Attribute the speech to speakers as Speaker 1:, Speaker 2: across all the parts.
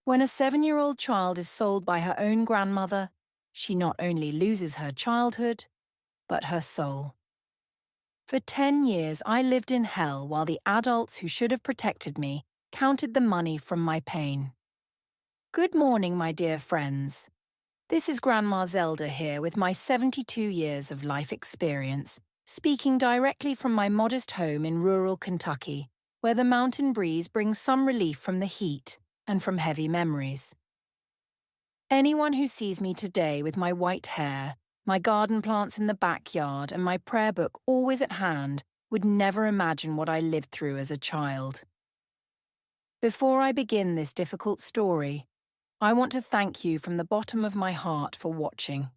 Speaker 1: When a 7-year-old child is sold by her own grandmother, she not only loses her childhood, but her soul. For 10 years, I lived in hell while the adults who should have protected me counted the money from my pain. Good morning, my dear friends. This is Grandma Zelda here with my 72 years of life experience, speaking directly from my modest home in rural Kentucky, where the mountain breeze brings some relief from the heat and from heavy memories. Anyone who sees me today with my white hair, my garden plants in the backyard, and my prayer book always at hand would never imagine what I lived through as a child. Before I begin this difficult story, I want to thank you from the bottom of my heart for watching.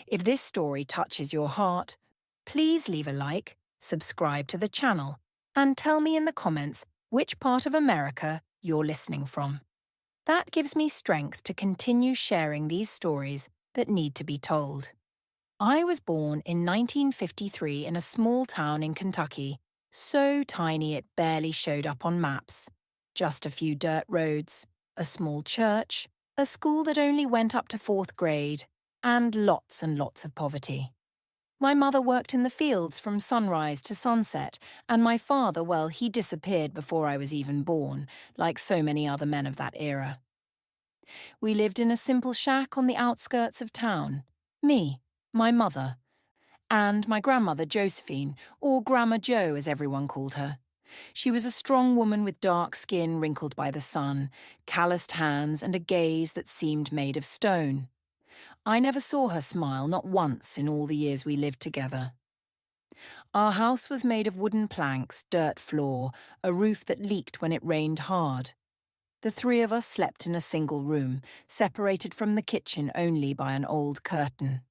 Speaker 1: If this story touches your heart, please leave a like, subscribe to the channel, and tell me in the comments which part of America you're listening from. That gives me strength to continue sharing these stories that need to be told. I was born in 1953 in a small town in Kentucky, so tiny it barely showed up on maps. Just a few dirt roads, a small church, a school that only went up to 4th grade, and lots of poverty. My mother worked in the fields from sunrise to sunset, and my father, well, he disappeared before I was even born, like so many other men of that era. We lived in a simple shack on the outskirts of town. Me, my mother, and my grandmother Josephine, or Grandma Jo as everyone called her. She was a strong woman with dark skin wrinkled by the sun, calloused hands, and a gaze that seemed made of stone. I never saw her smile, not once in all the years we lived together. Our house was made of wooden planks, dirt floor, a roof that leaked when it rained hard. The three of us slept in a single room, separated from the kitchen only by an old curtain.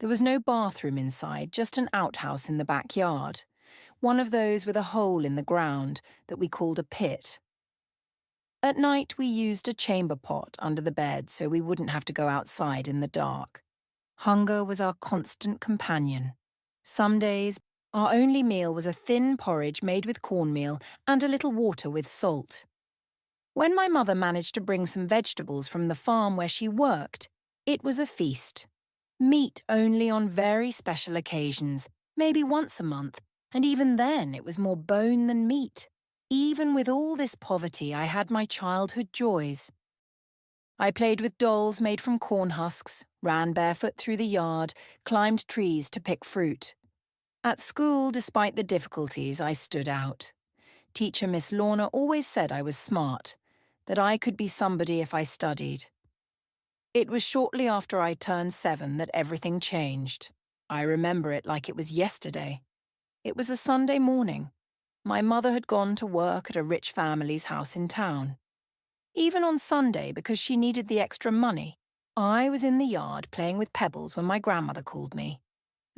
Speaker 1: There was no bathroom inside, just an outhouse in the backyard, one of those with a hole in the ground that we called a pit. At night, we used a chamber pot under the bed so we wouldn't have to go outside in the dark. Hunger was our constant companion. Some days, our only meal was a thin porridge made with cornmeal and a little water with salt. When my mother managed to bring some vegetables from the farm where she worked, it was a feast. Meat only on very special occasions, maybe once a month, and even then it was more bone than meat. Even with all this poverty, I had my childhood joys. I played with dolls made from corn husks, ran barefoot through the yard, climbed trees to pick fruit. At school, despite the difficulties, I stood out. Teacher Miss Lorna always said I was smart, that I could be somebody if I studied. It was shortly after I turned 7 that everything changed. I remember it like it was yesterday. It was a Sunday morning. My mother had gone to work at a rich family's house in town. Even on Sunday, because she needed the extra money, I was in the yard playing with pebbles when my grandmother called me.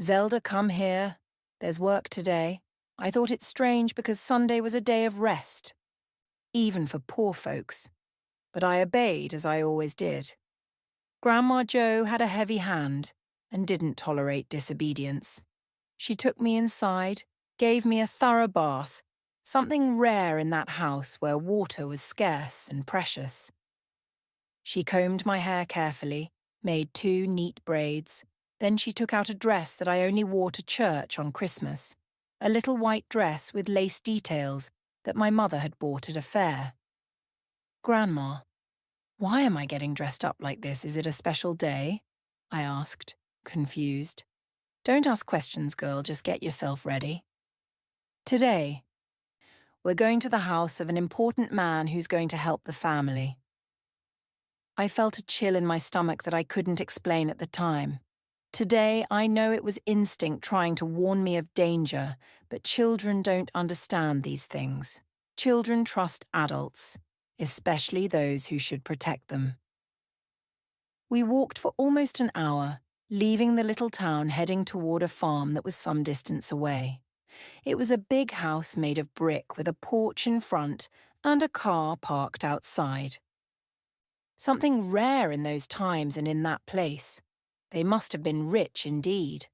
Speaker 1: "Zelda, come here. There's work today." I thought it strange because Sunday was a day of rest, even for poor folks. But I obeyed as I always did. Grandma Jo had a heavy hand and didn't tolerate disobedience. She took me inside, gave me a thorough bath, something rare in that house where water was scarce and precious. She combed my hair carefully, made 2 neat braids. Then she took out a dress that I only wore to church on Christmas, a little white dress with lace details that my mother had bought at a fair. "Grandma, why am I getting dressed up like this? Is it a special day?" I asked, confused. "Don't ask questions, girl, just get yourself ready." "Today, we're going to the house of an important man who's going to help the family." I felt a chill in my stomach that I couldn't explain at the time. Today, I know it was instinct trying to warn me of danger, but children don't understand these things. Children trust adults, especially those who should protect them. We walked for almost an hour, leaving the little town heading toward a farm that was some distance away. It was a big house made of brick with a porch in front and a car parked outside. Something rare in those times and in that place. They must have been rich indeed.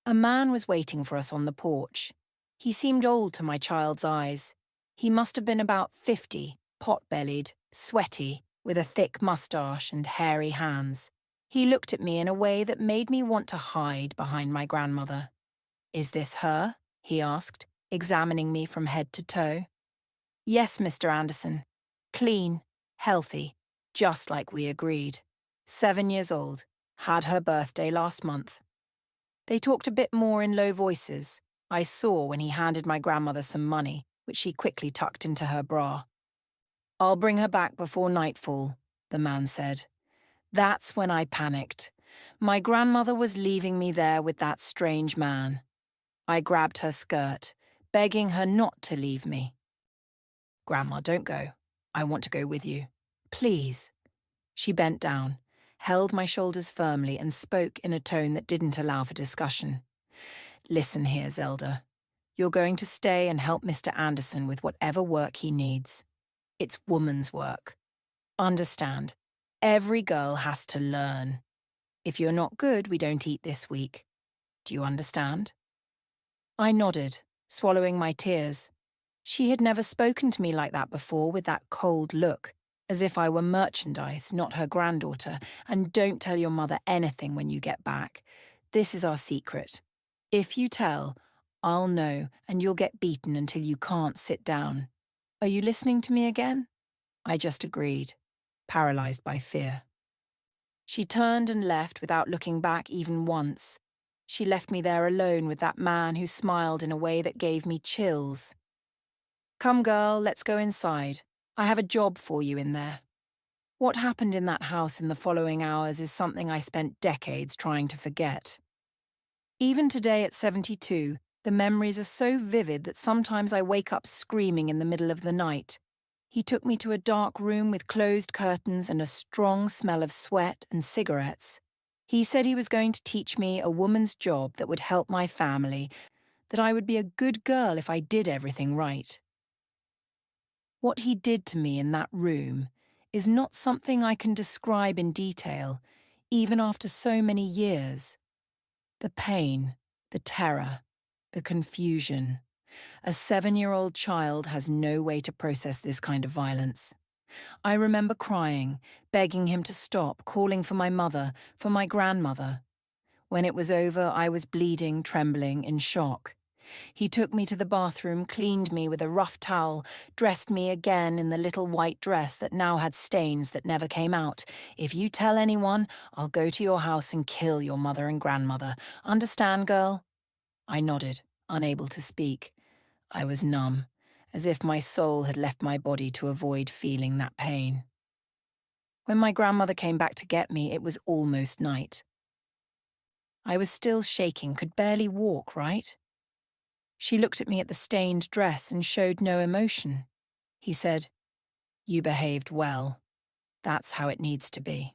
Speaker 1: A man was waiting for us on the porch. He seemed old to my child's eyes. He must have been about 50, pot-bellied, sweaty, with a thick moustache and hairy hands. He looked at me in a way that made me want to hide behind my grandmother. "Is this her?" he asked, examining me from head to toe. "Yes, Mr. Anderson. Clean, healthy, just like we agreed. 7 years old, had her birthday last month." They talked a bit more in low voices. I saw when he handed my grandmother some money, which she quickly tucked into her bra. "I'll bring her back before nightfall," the man said. That's when I panicked. My grandmother was leaving me there with that strange man. I grabbed her skirt, begging her not to leave me. "Grandma, don't go. I want to go with you. Please." She bent down, held my shoulders firmly, and spoke in a tone that didn't allow for discussion. "Listen here, Zelda. You're going to stay and help Mr. Anderson with whatever work he needs. It's woman's work. Understand, every girl has to learn. If you're not good, we don't eat this week. Do you understand?" I nodded, swallowing my tears. She had never spoken to me like that before, with that cold look, as if I were merchandise, not her granddaughter. "And don't tell your mother anything when you get back. This is our secret. If you tell, I'll know, and you'll get beaten until you can't sit down. Are you listening to me again?" I just agreed, paralyzed by fear. She turned and left without looking back even once. She left me there alone with that man who smiled in a way that gave me chills. "Come, girl, let's go inside. I have a job for you in there." What happened in that house in the following hours is something I spent decades trying to forget. Even today at 72, the memories are so vivid that sometimes I wake up screaming in the middle of the night. He took me to a dark room with closed curtains and a strong smell of sweat and cigarettes. He said he was going to teach me a woman's job that would help my family, that I would be a good girl if I did everything right. What he did to me in that room is not something I can describe in detail, even after so many years. The pain, the terror, the confusion. A 7-year-old child has no way to process this kind of violence. I remember crying, begging him to stop, calling for my mother, for my grandmother. When it was over, I was bleeding, trembling, in shock. He took me to the bathroom, cleaned me with a rough towel, dressed me again in the little white dress that now had stains that never came out. "If you tell anyone, I'll go to your house and kill your mother and grandmother. Understand, girl?" I nodded, unable to speak. I was numb, as if my soul had left my body to avoid feeling that pain. When my grandmother came back to get me, it was almost night. I was still shaking, could barely walk, right? She looked at me at the stained dress and showed no emotion. He said, "You behaved well. That's how it needs to be."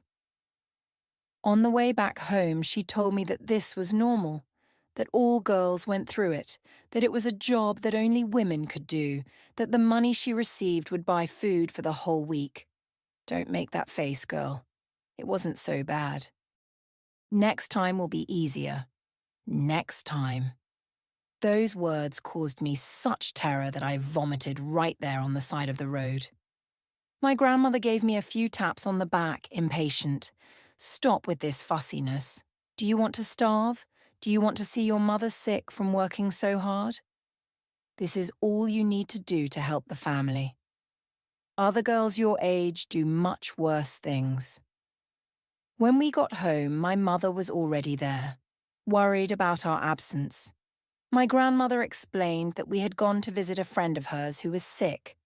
Speaker 1: On the way back home, she told me that this was normal, that all girls went through it, that it was a job that only women could do, that the money she received would buy food for the whole week. "Don't make that face, girl. It wasn't so bad. Next time will be easier. Next time." Those words caused me such terror that I vomited right there on the side of the road. My grandmother gave me a few taps on the back, impatient. "Stop with this fussiness. Do you want to starve? Do you want to see your mother sick from working so hard? This is all you need to do to help the family. Other girls your age do much worse things." When we got home, my mother was already there, worried about our absence. My grandmother explained that we had gone to visit a friend of hers who was sick,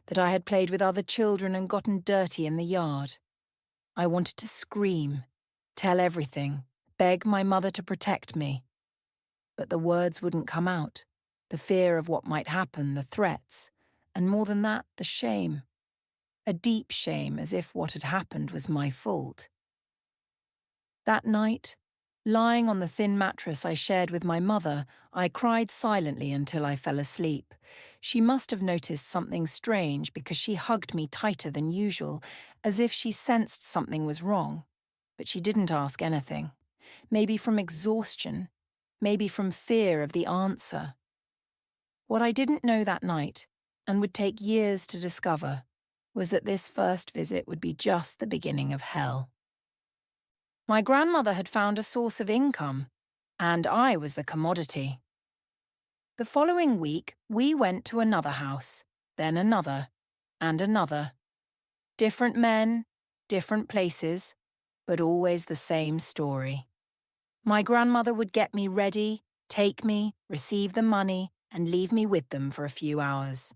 Speaker 1: that I had played with other children and gotten dirty in the yard. I wanted to scream, tell everything, beg my mother to protect me. But the words wouldn't come out. The fear of what might happen, the threats, and more than that, the shame. A deep shame, as if what had happened was my fault. That night, lying on the thin mattress I shared with my mother, I cried silently until I fell asleep. She must have noticed something strange because she hugged me tighter than usual, as if she sensed something was wrong. But she didn't ask anything. Maybe from exhaustion, maybe from fear of the answer. What I didn't know that night, and would take years to discover, was that this first visit would be just the beginning of hell. My grandmother had found a source of income, and I was the commodity. The following week, we went to another house, then another, and another. Different men, different places, but always the same story. My grandmother would get me ready, take me, receive the money, and leave me with them for a few hours.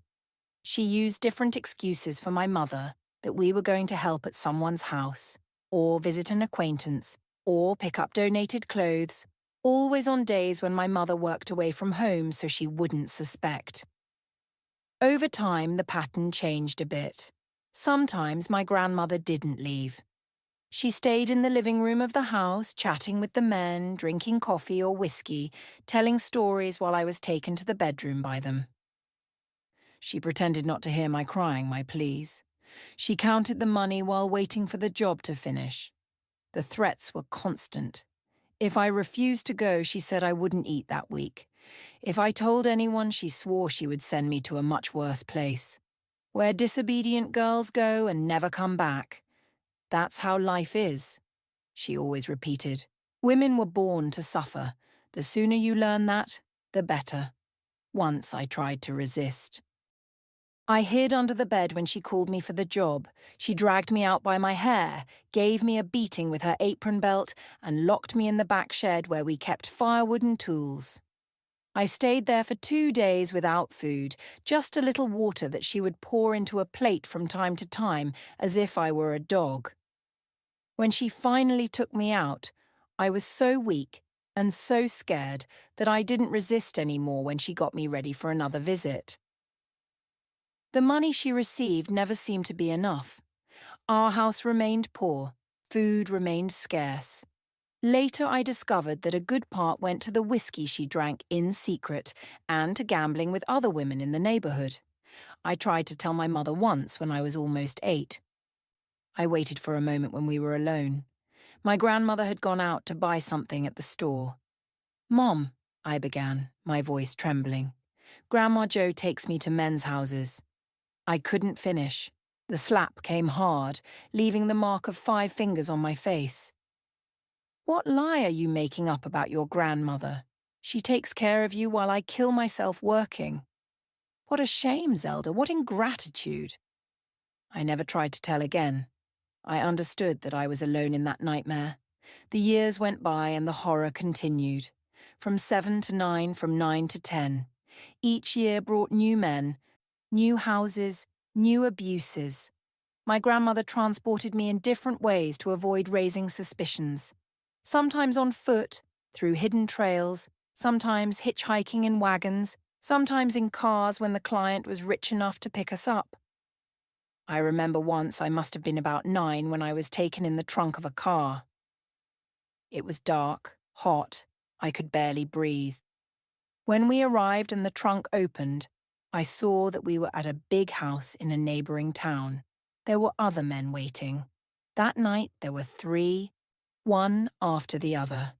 Speaker 1: She used different excuses for my mother, that we were going to help at someone's house, or visit an acquaintance, or pick up donated clothes, always on days when my mother worked away from home so she wouldn't suspect. Over time, the pattern changed a bit. Sometimes my grandmother didn't leave. She stayed in the living room of the house, chatting with the men, drinking coffee or whiskey, telling stories while I was taken to the bedroom by them. She pretended not to hear my crying, my pleas. She counted the money while waiting for the job to finish. The threats were constant. If I refused to go, she said I wouldn't eat that week. If I told anyone, she swore she would send me to a much worse place. Where disobedient girls go and never come back. That's how life is, she always repeated. Women were born to suffer. The sooner you learn that, the better. Once I tried to resist. I hid under the bed when she called me for the job. She dragged me out by my hair, gave me a beating with her apron belt, and locked me in the back shed where we kept firewood and tools. I stayed there for 2 days without food, just a little water that she would pour into a plate from time to time, as if I were a dog. When she finally took me out, I was so weak and so scared that I didn't resist anymore when she got me ready for another visit. The money she received never seemed to be enough. Our house remained poor, food remained scarce. Later I discovered that a good part went to the whiskey she drank in secret and to gambling with other women in the neighbourhood. I tried to tell my mother once when I was almost 8. I waited for a moment when we were alone. My grandmother had gone out to buy something at the store. "Mom," I began, my voice trembling. "Grandma Jo takes me to men's houses." I couldn't finish. The slap came hard, leaving the mark of 5 fingers on my face. "What lie are you making up about your grandmother? She takes care of you while I kill myself working." "What a shame, Zelda, what ingratitude." I never tried to tell again. I understood that I was alone in that nightmare. The years went by and the horror continued. From 7 to 9, from 9 to 10. Each year brought new men, new houses, new abuses. My grandmother transported me in different ways to avoid raising suspicions. Sometimes on foot, through hidden trails, sometimes hitchhiking in wagons, sometimes in cars when the client was rich enough to pick us up. I remember once I must have been about 9 when I was taken in the trunk of a car. It was dark, hot, I could barely breathe. When we arrived and the trunk opened, I saw that we were at a big house in a neighbouring town. There were other men waiting. That night there were 3, one after the other.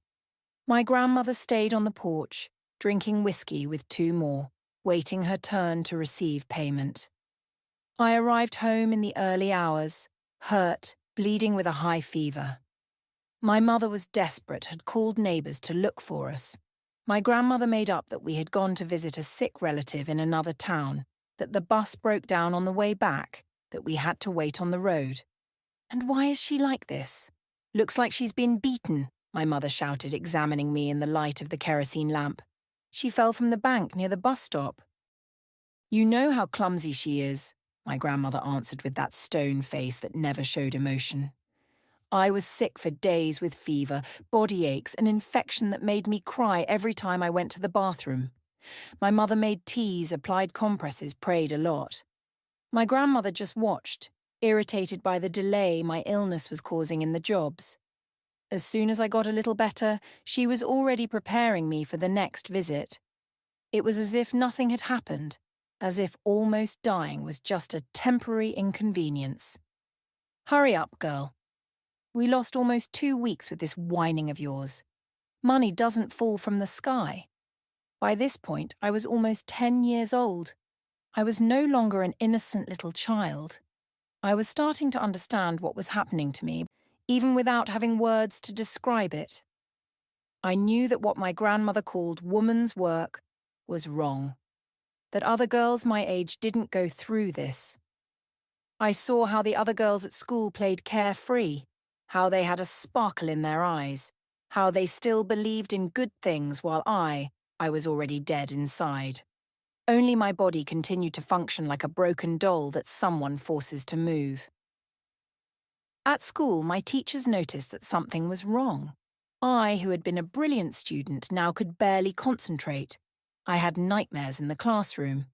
Speaker 1: My grandmother stayed on the porch, drinking whiskey with 2 more, waiting her turn to receive payment. I arrived home in the early hours, hurt, bleeding with a high fever. My mother was desperate, had called neighbours to look for us. My grandmother made up that we had gone to visit a sick relative in another town, that the bus broke down on the way back, that we had to wait on the road. "And why is she like this? Looks like she's been beaten," my mother shouted, examining me in the light of the kerosene lamp. "She fell from the bank near the bus stop." "You know how clumsy she is," my grandmother answered with that stone face that never showed emotion. I was sick for days with fever, body aches, an infection that made me cry every time I went to the bathroom. My mother made teas, applied compresses, prayed a lot. My grandmother just watched, irritated by the delay my illness was causing in the jobs. As soon as I got a little better, she was already preparing me for the next visit. It was as if nothing had happened, as if almost dying was just a temporary inconvenience. "Hurry up, girl. We lost almost 2 weeks with this whining of yours. Money doesn't fall from the sky." By this point, I was almost 10 years old. I was no longer an innocent little child. I was starting to understand what was happening to me, even without having words to describe it. I knew that what my grandmother called woman's work was wrong, that other girls my age didn't go through this. I saw how the other girls at school played carefree, how they had a sparkle in their eyes, how they still believed in good things while I was already dead inside. Only my body continued to function like a broken doll that someone forces to move. At school, my teachers noticed that something was wrong. I, who had been a brilliant student, now could barely concentrate. I had nightmares in the classroom,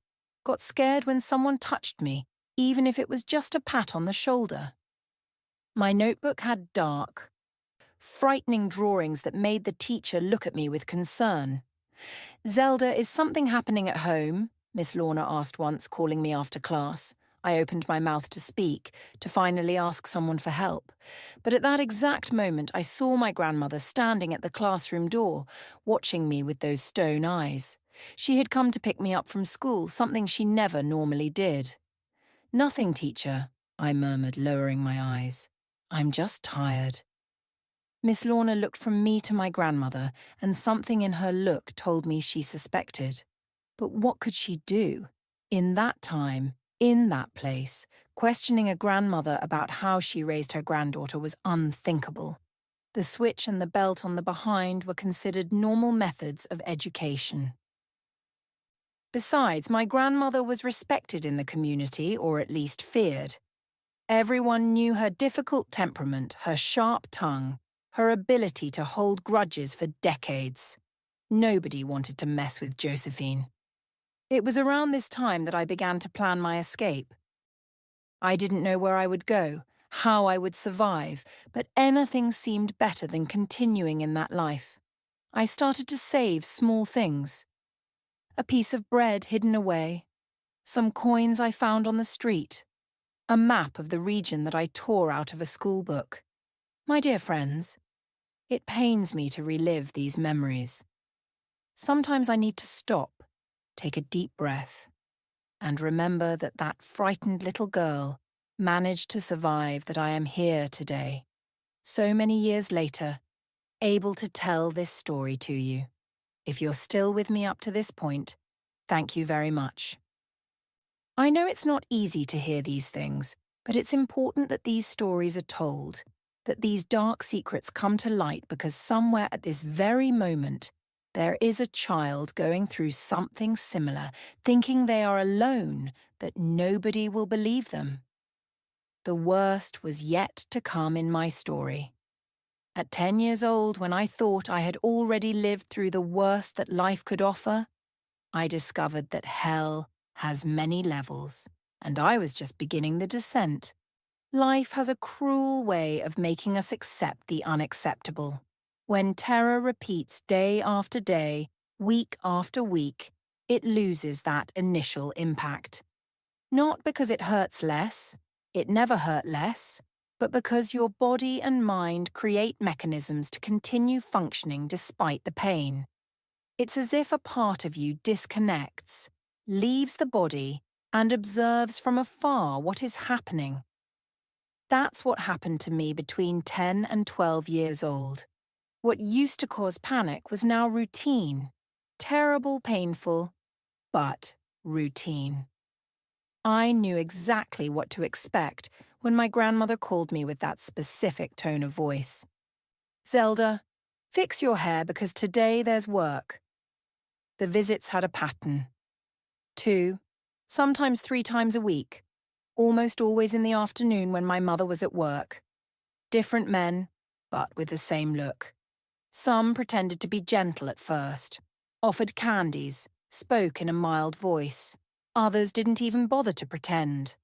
Speaker 1: got scared when someone touched me, even if it was just a pat on the shoulder. My notebook had dark, frightening drawings that made the teacher look at me with concern. "Zelda, is something happening at home?" Miss Lorna asked once, calling me after class. I opened my mouth to speak, to finally ask someone for help. But at that exact moment, I saw my grandmother standing at the classroom door, watching me with those stone eyes. She had come to pick me up from school, something she never normally did. "Nothing, teacher," I murmured, lowering my eyes. "I'm just tired." Miss Lorna looked from me to my grandmother, and something in her look told me she suspected. But what could she do? In that time, in that place, questioning a grandmother about how she raised her granddaughter was unthinkable. The switch and the belt on the behind were considered normal methods of education. Besides, my grandmother was respected in the community, or at least feared. Everyone knew her difficult temperament, her sharp tongue, her ability to hold grudges for decades. Nobody wanted to mess with Josephine. It was around this time that I began to plan my escape. I didn't know where I would go, how I would survive, but anything seemed better than continuing in that life. I started to save small things. A piece of bread hidden away, some coins I found on the street, a map of the region that I tore out of a school book. My dear friends, it pains me to relive these memories. Sometimes I need to stop, take a deep breath, and remember that that frightened little girl managed to survive, that I am here today, so many years later, able to tell this story to you. If you're still with me up to this point, thank you very much. I know it's not easy to hear these things, but it's important that these stories are told, that these dark secrets come to light, because somewhere at this very moment, there is a child going through something similar, thinking they are alone, that nobody will believe them. The worst was yet to come in my story. At 10 years old, when I thought I had already lived through the worst that life could offer, I discovered that hell has many levels, and I was just beginning the descent. Life has a cruel way of making us accept the unacceptable. When terror repeats day after day, week after week, it loses that initial impact. Not because it hurts less, it never hurt less, but because your body and mind create mechanisms to continue functioning despite the pain. It's as if a part of you disconnects, leaves the body, and observes from afar what is happening. That's what happened to me between 10 and 12 years old. What used to cause panic was now routine. Terrible, painful, but routine. I knew exactly what to expect when my grandmother called me with that specific tone of voice. "Zelda, fix your hair because today there's work." The visits had a pattern. 2, sometimes 3 times a week, almost always in the afternoon when my mother was at work. Different men, but with the same look. Some pretended to be gentle at first, offered candies, spoke in a mild voice. Others didn't even bother to pretend.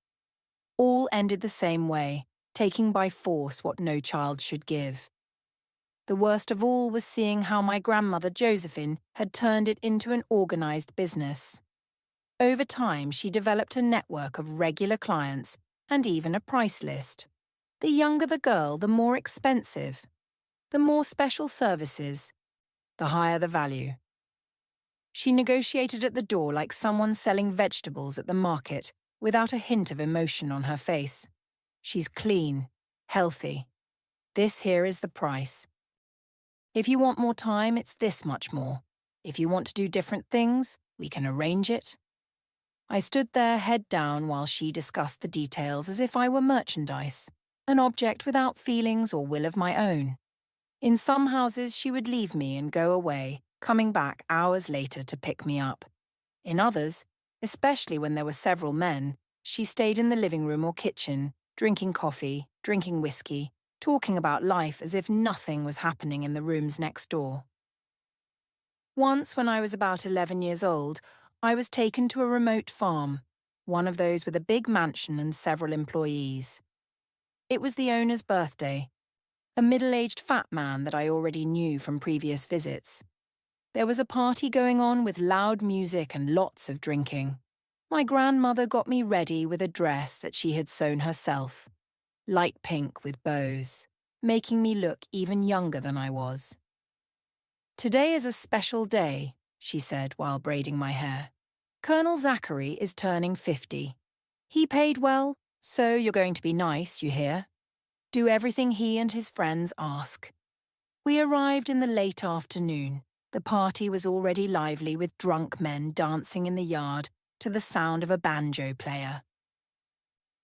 Speaker 1: All ended the same way, taking by force what no child should give. The worst of all was seeing how my grandmother Josephine had turned it into an organized business. Over time, she developed a network of regular clients and even a price list. The younger the girl, the more expensive. The more special services, the higher the value. She negotiated at the door like someone selling vegetables at the market, without a hint of emotion on her face. She's clean, healthy. This here is the price. If you want more time, it's this much more. If you want to do different things, we can arrange it. I stood there head down while she discussed the details as if I were merchandise, an object without feelings or will of my own. In some houses, she would leave me and go away, coming back hours later to pick me up. In others, especially when there were several men, she stayed in the living room or kitchen, drinking coffee, drinking whiskey, talking about life as if nothing was happening in the rooms next door. Once, when I was about 11 years old, I was taken to a remote farm, one of those with a big mansion and several employees. It was the owner's birthday, a middle-aged fat man that I already knew from previous visits. There was a party going on with loud music and lots of drinking. My grandmother got me ready with a dress that she had sewn herself, light pink with bows, making me look even younger than I was. "Today is a special day," she said while braiding my hair. "Colonel Zachary is turning 50. He paid well, so you're going to be nice, you hear. Do everything he and his friends ask." We arrived in the late afternoon. The party was already lively with drunk men dancing in the yard to the sound of a banjo player.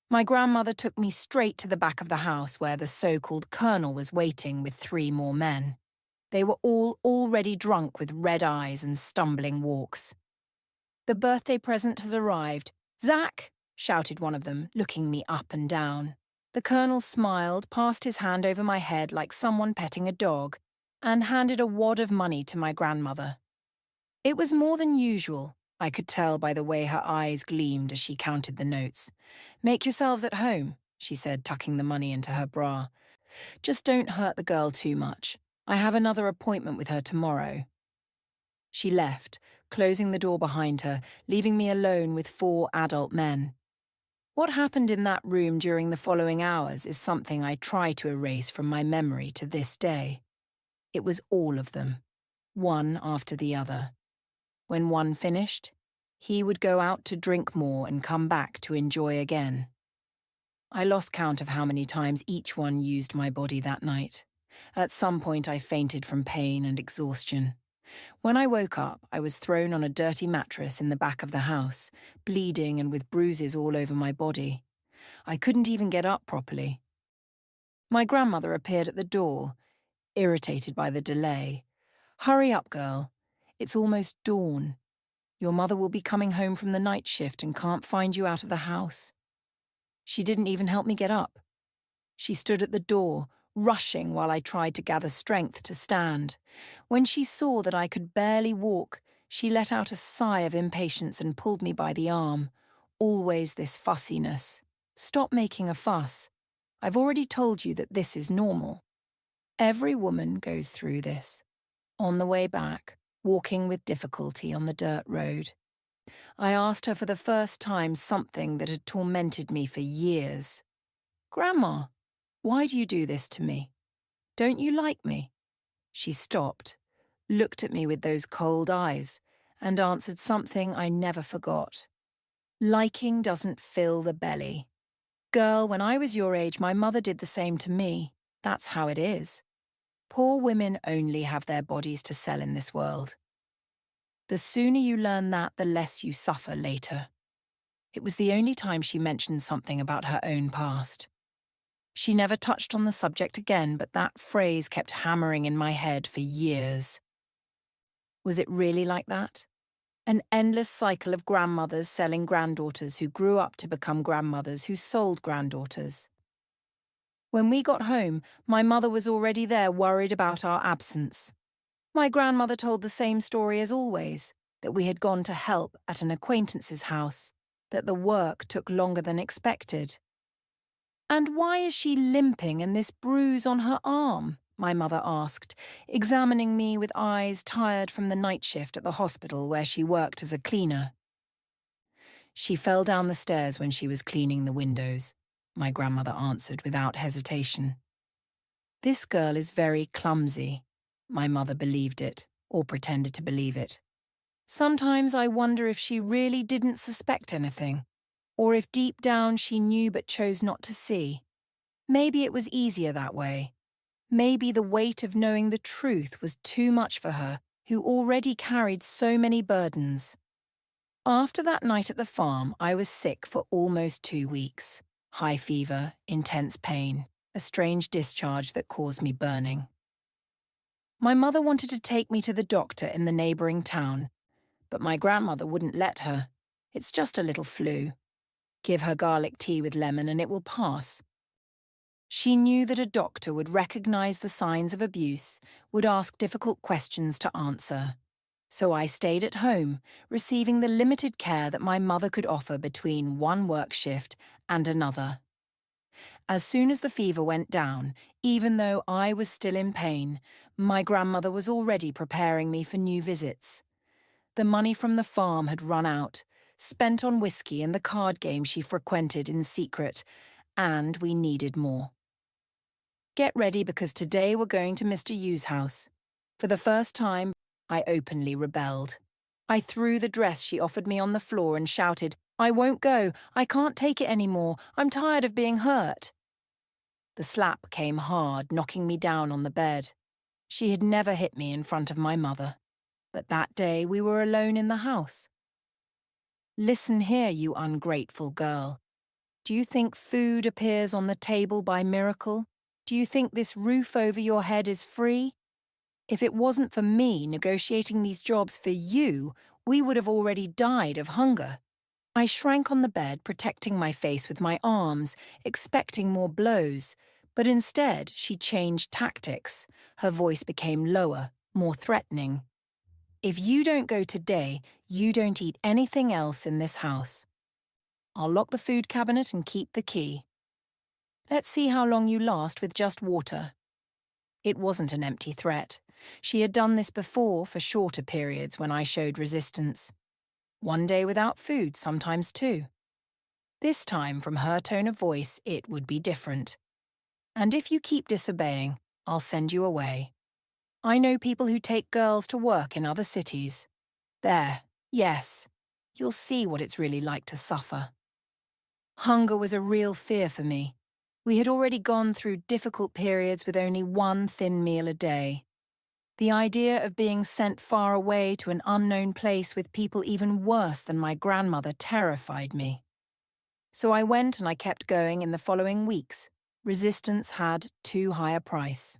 Speaker 1: My grandmother took me straight to the back of the house where the so-called colonel was waiting with 3 more men. They were all already drunk with red eyes and stumbling walks. "The birthday present has arrived. Zach!" shouted one of them, looking me up and down. The colonel smiled, passed his hand over my head like someone petting a dog, and handed a wad of money to my grandmother. It was more than usual. I could tell by the way her eyes gleamed as she counted the notes. "Make yourselves at home," she said, tucking the money into her bra. "Just don't hurt the girl too much. I have another appointment with her tomorrow." She left, closing the door behind her, leaving me alone with 4 adult men. What happened in that room during the following hours is something I try to erase from my memory to this day. It was all of them, one after the other. When one finished, he would go out to drink more and come back to enjoy again. I lost count of how many times each one used my body that night. At some point I fainted from pain and exhaustion. When I woke up, I was thrown on a dirty mattress in the back of the house, bleeding and with bruises all over my body. I couldn't even get up properly. My grandmother appeared at the door, irritated by the delay. "Hurry up, girl. It's almost dawn. Your mother will be coming home from the night shift and can't find you out of the house." She didn't even help me get up. She stood at the door, rushing while I tried to gather strength to stand. When she saw that I could barely walk, she let out a sigh of impatience and pulled me by the arm. Always this fussiness. "Stop making a fuss. I've already told you that this is normal. Every woman goes through this." On the way back, walking with difficulty on the dirt road, I asked her for the first time something that had tormented me for years. "Grandma, why do you do this to me? Don't you like me?" She stopped, looked at me with those cold eyes, and answered something I never forgot. "Liking doesn't fill the belly. Girl, when I was your age, my mother did the same to me. That's how it is. Poor women only have their bodies to sell in this world. The sooner you learn that, the less you suffer later." It was the only time she mentioned something about her own past. She never touched on the subject again, but that phrase kept hammering in my head for years. Was it really like that? An endless cycle of grandmothers selling granddaughters who grew up to become grandmothers who sold granddaughters. When we got home, my mother was already there worried about our absence. My grandmother told the same story as always, that we had gone to help at an acquaintance's house, that the work took longer than expected. "And why is she limping and this bruise on her arm?" my mother asked, examining me with eyes tired from the night shift at the hospital where she worked as a cleaner. "She fell down the stairs when she was cleaning the windows," my grandmother answered without hesitation. "This girl is very clumsy." My mother believed it, or pretended to believe it. Sometimes I wonder if she really didn't suspect anything, or if deep down she knew but chose not to see. Maybe it was easier that way. Maybe the weight of knowing the truth was too much for her, who already carried so many burdens. After that night at the farm, I was sick for almost 2 weeks. High fever, intense pain, a strange discharge that caused me burning. My mother wanted to take me to the doctor in the neighbouring town, but my grandmother wouldn't let her. It's just a little flu. Give her garlic tea with lemon and it will pass. She knew that a doctor would recognise the signs of abuse, would ask difficult questions to answer. So I stayed at home, receiving the limited care that my mother could offer between one work shift and another. As soon as the fever went down, even though I was still in pain, my grandmother was already preparing me for new visits. The money from the farm had run out, spent on whiskey and the card game she frequented in secret, and we needed more. Get ready because today we're going to Mr. Yu's house. For the first time, I openly rebelled. I threw the dress she offered me on the floor and shouted, "I won't go. I can't take it anymore. I'm tired of being hurt." The slap came hard, knocking me down on the bed. She had never hit me in front of my mother. But that day we were alone in the house. "Listen here, you ungrateful girl. Do you think food appears on the table by miracle? Do you think this roof over your head is free? If it wasn't for me negotiating these jobs for you, we would have already died of hunger." I shrank on the bed, protecting my face with my arms, expecting more blows, but instead she changed tactics. Her voice became lower, more threatening. "If you don't go today, you don't eat anything else in this house. I'll lock the food cabinet and keep the key. Let's see how long you last with just water." It wasn't an empty threat. She had done this before for shorter periods when I showed resistance. One day without food, sometimes two. This time, from her tone of voice, it would be different. "And if you keep disobeying, I'll send you away. I know people who take girls to work in other cities. There, yes, you'll see what it's really like to suffer." Hunger was a real fear for me. We had already gone through difficult periods with only one thin meal a day. The idea of being sent far away to an unknown place with people even worse than my grandmother terrified me. So I went and I kept going in the following weeks. Resistance had too high a price.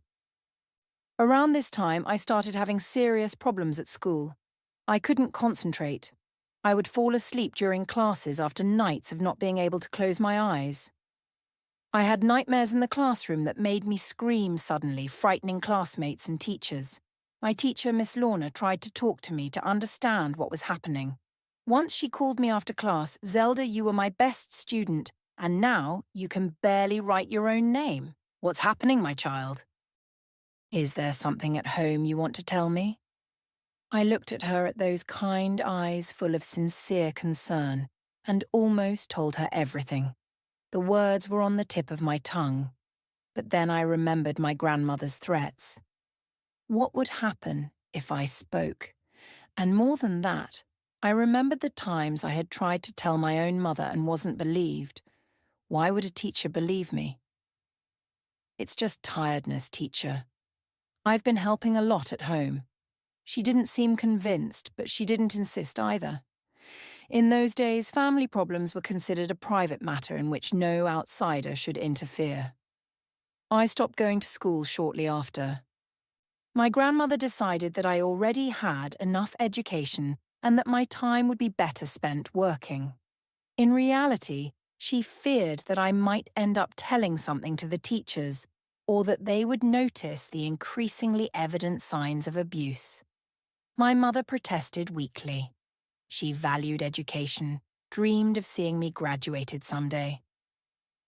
Speaker 1: Around this time, I started having serious problems at school. I couldn't concentrate. I would fall asleep during classes after nights of not being able to close my eyes. I had nightmares in the classroom that made me scream suddenly, frightening classmates and teachers. My teacher, Miss Lorna, tried to talk to me to understand what was happening. Once she called me after class, "Zelda, you were my best student, and now you can barely write your own name. What's happening, my child? Is there something at home you want to tell me?" I looked at her at those kind eyes full of sincere concern and almost told her everything. The words were on the tip of my tongue, but then I remembered my grandmother's threats. What would happen if I spoke? And more than that, I remembered the times I had tried to tell my own mother and wasn't believed. Why would a teacher believe me? "It's just tiredness, teacher. I've been helping a lot at home." She didn't seem convinced, but she didn't insist either. In those days, family problems were considered a private matter in which no outsider should interfere. I stopped going to school shortly after. My grandmother decided that I already had enough education and that my time would be better spent working. In reality, she feared that I might end up telling something to the teachers, or that they would notice the increasingly evident signs of abuse. My mother protested weakly. She valued education, dreamed of seeing me graduated someday.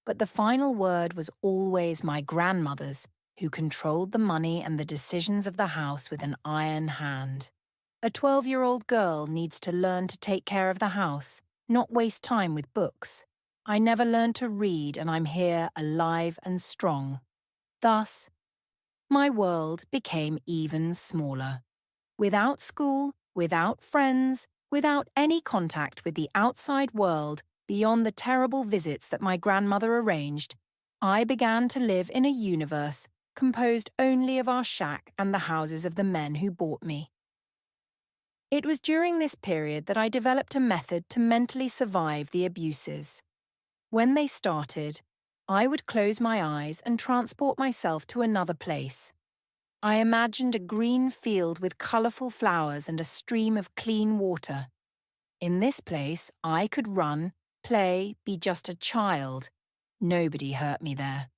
Speaker 1: But the final word was always my grandmother's, who controlled the money and the decisions of the house with an iron hand. A 12-year-old girl needs to learn to take care of the house, not waste time with books. I never learned to read, and I'm here alive and strong. Thus, my world became even smaller. Without school, without friends, without any contact with the outside world beyond the terrible visits that my grandmother arranged, I began to live in a universe composed only of our shack and the houses of the men who bought me. It was during this period that I developed a method to mentally survive the abuses. When they started, I would close my eyes and transport myself to another place. I imagined a green field with colourful flowers and a stream of clean water. In this place, I could run, play, be just a child. Nobody hurt me there.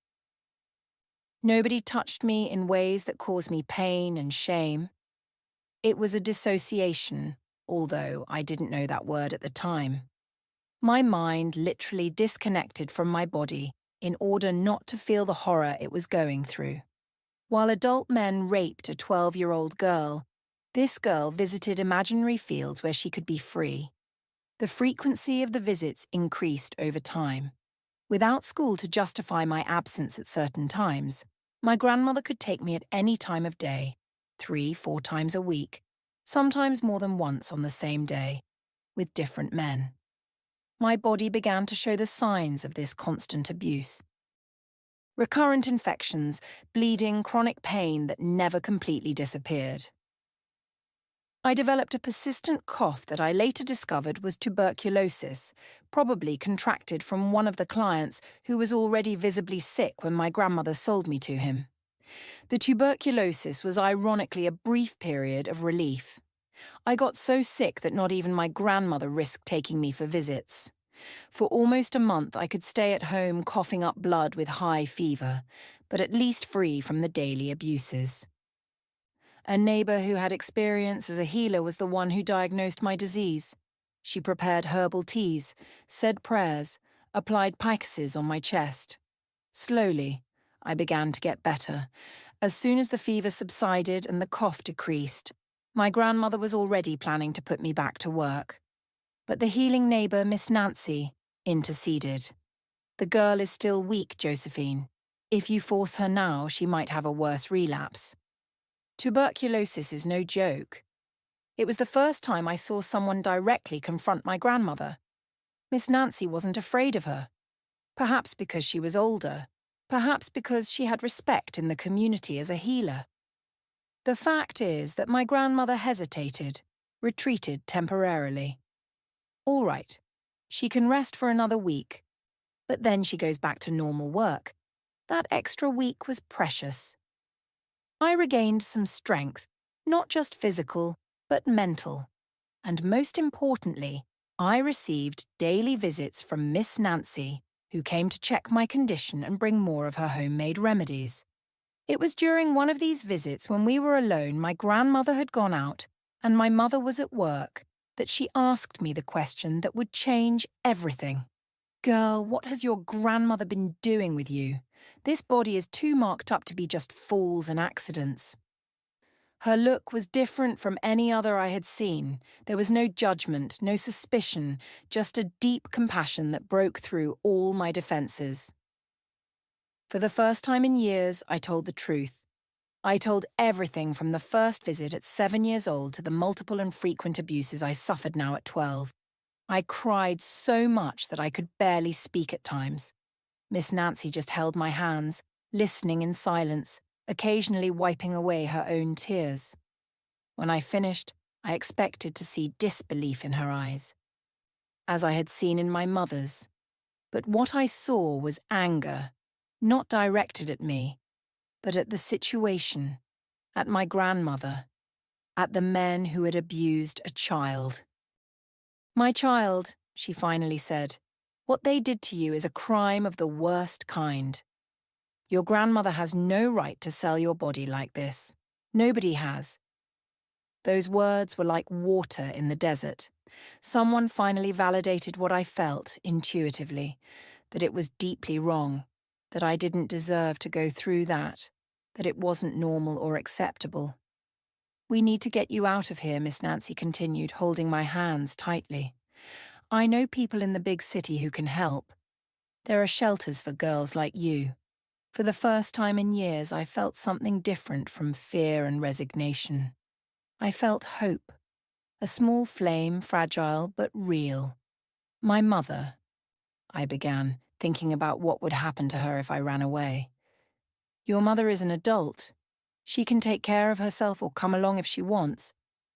Speaker 1: Nobody touched me in ways that caused me pain and shame. It was a dissociation, although I didn't know that word at the time. My mind literally disconnected from my body in order not to feel the horror it was going through. While adult men raped a 12-year-old girl, this girl visited imaginary fields where she could be free. The frequency of the visits increased over time. Without school to justify my absence at certain times, my grandmother could take me at any time of day, 3-4 times a week, sometimes more than once on the same day, with different men. My body began to show the signs of this constant abuse. Recurrent infections, bleeding, chronic pain that never completely disappeared. I developed a persistent cough that I later discovered was tuberculosis, probably contracted from one of the clients who was already visibly sick when my grandmother sold me to him. The tuberculosis was ironically a brief period of relief. I got so sick that not even my grandmother risked taking me for visits. For almost a month I could stay at home coughing up blood with high fever, but at least free from the daily abuses. A neighbour who had experience as a healer was the one who diagnosed my disease. She prepared herbal teas, said prayers, applied picases on my chest. Slowly, I began to get better. As soon as the fever subsided and the cough decreased, my grandmother was already planning to put me back to work. But the healing neighbour, Miss Nancy, interceded. "The girl is still weak, Josephine. If you force her now, she might have a worse relapse." Tuberculosis is no joke. It was the first time I saw someone directly confront my grandmother. Miss Nancy wasn't afraid of her. Perhaps because she was older. Perhaps because she had respect in the community as a healer. The fact is that my grandmother hesitated, retreated temporarily. All right, she can rest for another week, but then she goes back to normal work. That extra week was precious. I regained some strength, not just physical, but mental. And most importantly, I received daily visits from Miss Nancy, who came to check my condition and bring more of her homemade remedies. It was during one of these visits when we were alone, my grandmother had gone out, and my mother was at work, that she asked me the question that would change everything. "Girl, what has your grandmother been doing with you? This body is too marked up to be just falls and accidents." Her look was different from any other I had seen. There was no judgment, no suspicion, just a deep compassion that broke through all my defences. For the first time in years, I told the truth. I told everything from the first visit at 7 years old to the multiple and frequent abuses I suffered now at 12. I cried so much that I could barely speak at times. Miss Nancy just held my hands, listening in silence, occasionally wiping away her own tears. When I finished, I expected to see disbelief in her eyes, as I had seen in my mother's. But what I saw was anger, not directed at me, but at the situation, at my grandmother, at the men who had abused a child. "My child," she finally said, "what they did to you is a crime of the worst kind. Your grandmother has no right to sell your body like this. Nobody has." Those words were like water in the desert. Someone finally validated what I felt intuitively, that it was deeply wrong, that I didn't deserve to go through that it wasn't normal or acceptable. "We need to get you out of here," Miss Nancy continued, holding my hands tightly. "I know people in the big city who can help. There are shelters for girls like you." For the first time in years, I felt something different from fear and resignation. I felt hope. A small flame, fragile but real. "My mother," I began, thinking about what would happen to her if I ran away. Your mother is an adult. She can take care of herself or come along if she wants,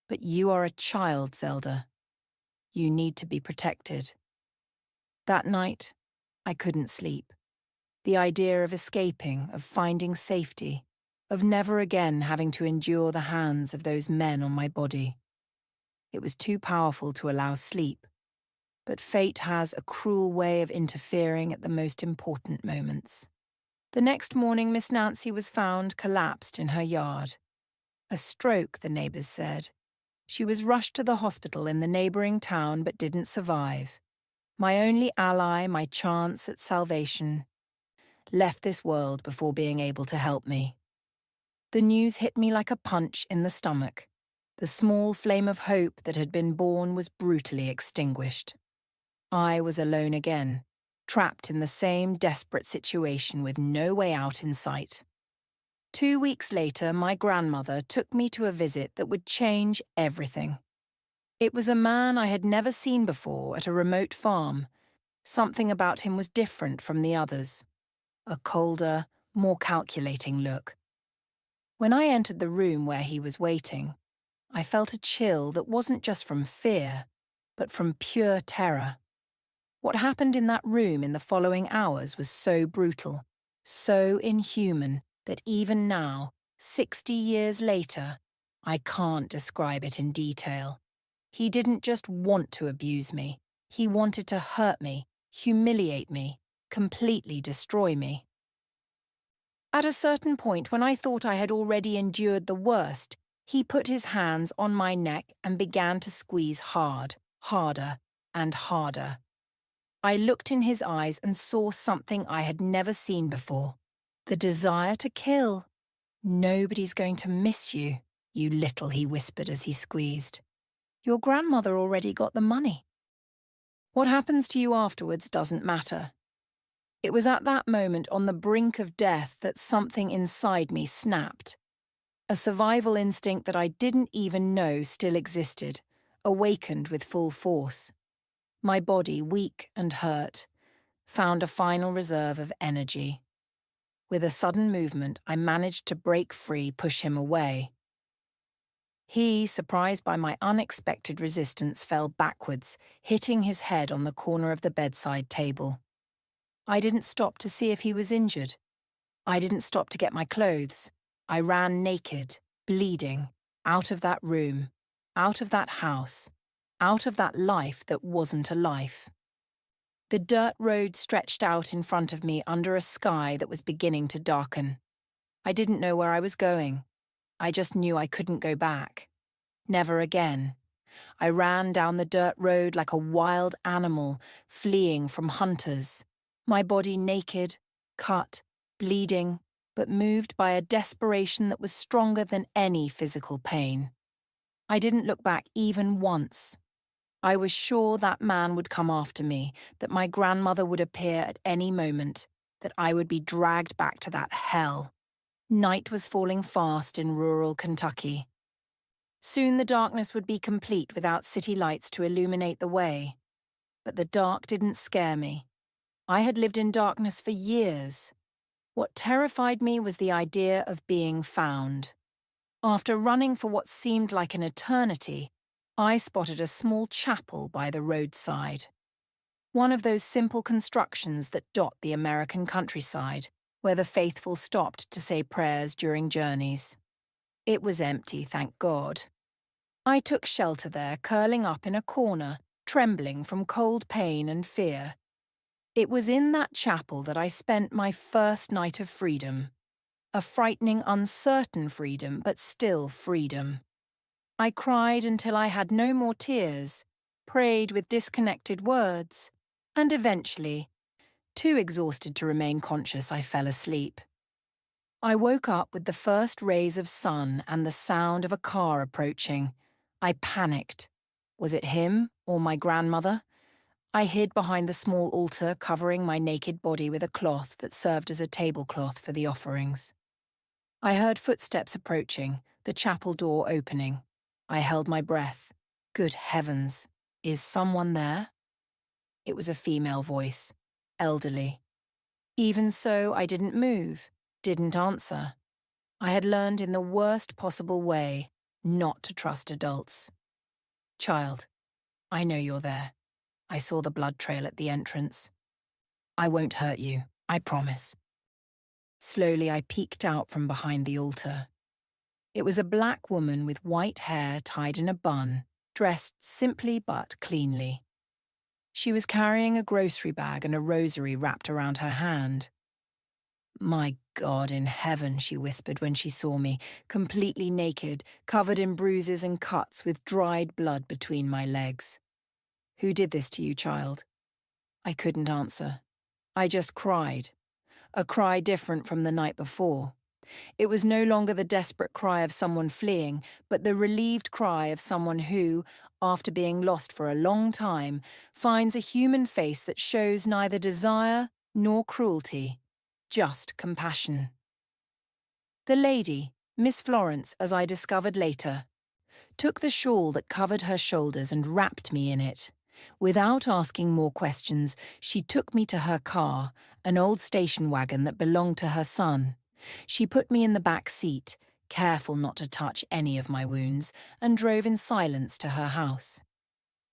Speaker 1: but you are a child, Zelda. You need to be protected. That night, I couldn't sleep. The idea of escaping, of finding safety, of never again having to endure the hands of those men on my body. It was too powerful to allow sleep, but fate has a cruel way of interfering at the most important moments. The next morning, Miss Nancy was found collapsed in her yard. A stroke, the neighbours said. She was rushed to the hospital in the neighbouring town but didn't survive. My only ally, my chance at salvation, left this world before being able to help me. The news hit me like a punch in the stomach. The small flame of hope that had been born was brutally extinguished. I was alone again, trapped in the same desperate situation with no way out in sight. 2 weeks later, my grandmother took me to a visit that would change everything. It was a man I had never seen before at a remote farm. Something about him was different from the others. A colder, more calculating look. When I entered the room where he was waiting, I felt a chill that wasn't just from fear, but from pure terror. What happened in that room in the following hours was so brutal, so inhuman, that even now, 60 years later, I can't describe it in detail. He didn't just want to abuse me. He wanted to hurt me, humiliate me, completely destroy me. At a certain point, when I thought I had already endured the worst, he put his hands on my neck and began to squeeze hard, harder, and harder. I looked in his eyes and saw something I had never seen before. The desire to kill. "Nobody's going to miss you, you little," he whispered as he squeezed. "Your grandmother already got the money. What happens to you afterwards doesn't matter." It was at that moment on the brink of death that something inside me snapped. A survival instinct that I didn't even know still existed, awakened with full force. My body, weak and hurt, found a final reserve of energy. With a sudden movement, I managed to break free, push him away. He, surprised by my unexpected resistance, fell backwards, hitting his head on the corner of the bedside table. I didn't stop to see if he was injured. I didn't stop to get my clothes. I ran naked, bleeding, out of that room, out of that house, out of that life that wasn't a life. The dirt road stretched out in front of me under a sky that was beginning to darken. I didn't know where I was going. I just knew I couldn't go back. Never again. I ran down the dirt road like a wild animal, fleeing from hunters, my body naked, cut, bleeding, but moved by a desperation that was stronger than any physical pain. I didn't look back even once. I was sure that man would come after me, that my grandmother would appear at any moment, that I would be dragged back to that hell. Night was falling fast in rural Kentucky. Soon the darkness would be complete without city lights to illuminate the way. But the dark didn't scare me. I had lived in darkness for years. What terrified me was the idea of being found. After running for what seemed like an eternity, I spotted a small chapel by the roadside. One of those simple constructions that dot the American countryside, where the faithful stopped to say prayers during journeys. It was empty, thank God. I took shelter there, curling up in a corner, trembling from cold pain and fear. It was in that chapel that I spent my first night of freedom. A frightening, uncertain freedom, but still freedom. I cried until I had no more tears, prayed with disconnected words, and eventually, too exhausted to remain conscious, I fell asleep. I woke up with the first rays of sun and the sound of a car approaching. I panicked. Was it him or my grandmother? I hid behind the small altar, covering my naked body with a cloth that served as a tablecloth for the offerings. I heard footsteps approaching, the chapel door opening. I held my breath. Good heavens, is someone there? It was a female voice. elderly. Even so, I didn't move, didn't answer. I had learned in the worst possible way not to trust adults. Child, I know you're there. I saw the blood trail at the entrance. I won't hurt you, I promise. Slowly, I peeked out from behind the altar. It was a black woman with white hair tied in a bun, dressed simply but cleanly. She was carrying a grocery bag and a rosary wrapped around her hand. My God in heaven, she whispered when she saw me, completely naked, covered in bruises and cuts with dried blood between my legs. Who did this to you, child? I couldn't answer. I just cried. A cry different from the night before. It was no longer the desperate cry of someone fleeing, but the relieved cry of someone who, after being lost for a long time, finds a human face that shows neither desire nor cruelty, just compassion. The lady, Miss Florence, as I discovered later, took the shawl that covered her shoulders and wrapped me in it. Without asking more questions, she took me to her car, an old station wagon that belonged to her son. She put me in the back seat, careful not to touch any of my wounds, and drove in silence to her house.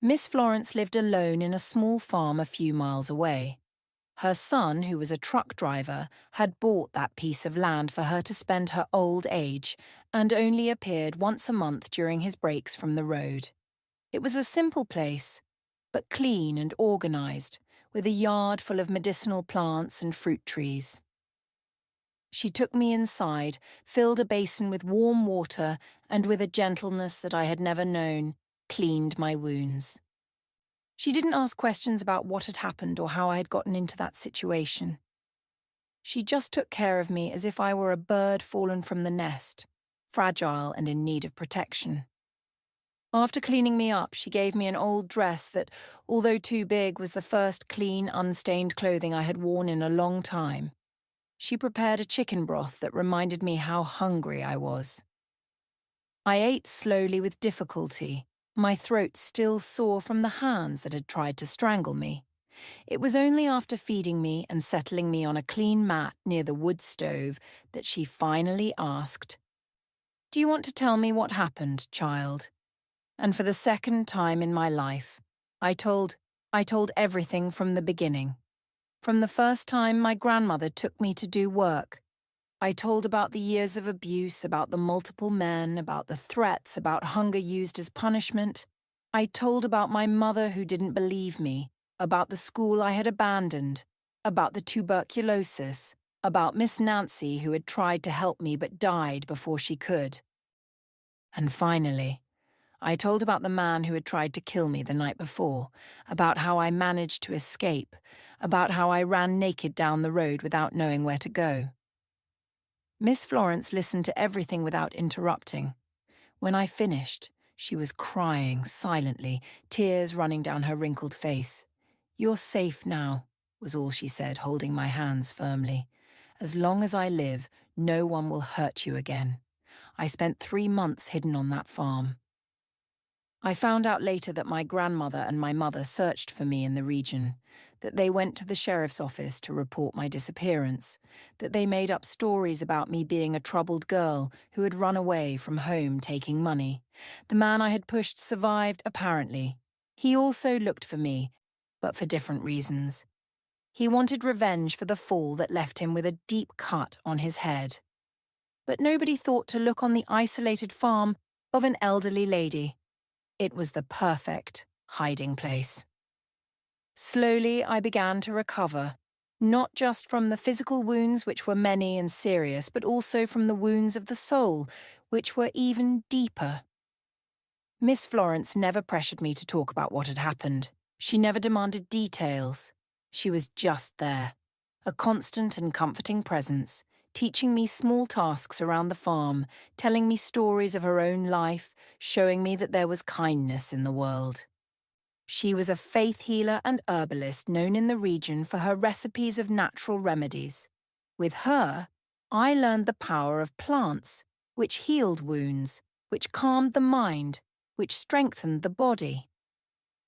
Speaker 1: Miss Florence lived alone in a small farm a few miles away. Her son, who was a truck driver, had bought that piece of land for her to spend her old age, and only appeared once a month during his breaks from the road. It was a simple place, but clean and organized, with a yard full of medicinal plants and fruit trees. She took me inside, filled a basin with warm water, and with a gentleness that I had never known, cleaned my wounds. She didn't ask questions about what had happened or how I had gotten into that situation. She just took care of me as if I were a bird fallen from the nest, fragile and in need of protection. After cleaning me up, she gave me an old dress that, although too big, was the first clean, unstained clothing I had worn in a long time. She prepared a chicken broth that reminded me how hungry I was. I ate slowly with difficulty, my throat still sore from the hands that had tried to strangle me. It was only after feeding me and settling me on a clean mat near the wood stove that she finally asked, "Do you want to tell me what happened, child?" And for the second time in my life, I told everything from the beginning. From the first time my grandmother took me to do work, I told about the years of abuse, about the multiple men, about the threats, about hunger used as punishment. I told about my mother who didn't believe me, about the school I had abandoned, about the tuberculosis, about Miss Nancy who had tried to help me but died before she could. And finally, I told about the man who had tried to kill me the night before, about how I managed to escape, about how I ran naked down the road without knowing where to go. Miss Florence listened to everything without interrupting. When I finished, she was crying silently, tears running down her wrinkled face. "You're safe now," was all she said, holding my hands firmly. "As long as I live, no one will hurt you again." I spent 3 months hidden on that farm. I found out later that my grandmother and my mother searched for me in the region, that they went to the sheriff's office to report my disappearance, that they made up stories about me being a troubled girl who had run away from home taking money. The man I had pushed survived, apparently. He also looked for me, but for different reasons. He wanted revenge for the fall that left him with a deep cut on his head. But nobody thought to look on the isolated farm of an elderly lady. It was the perfect hiding place. Slowly, I began to recover, not just from the physical wounds, which were many and serious, but also from the wounds of the soul, which were even deeper. Miss Florence never pressured me to talk about what had happened. She never demanded details. She was just there, a constant and comforting presence, teaching me small tasks around the farm, telling me stories of her own life, showing me that there was kindness in the world. She was a faith healer and herbalist known in the region for her recipes of natural remedies. With her, I learned the power of plants, which healed wounds, which calmed the mind, which strengthened the body.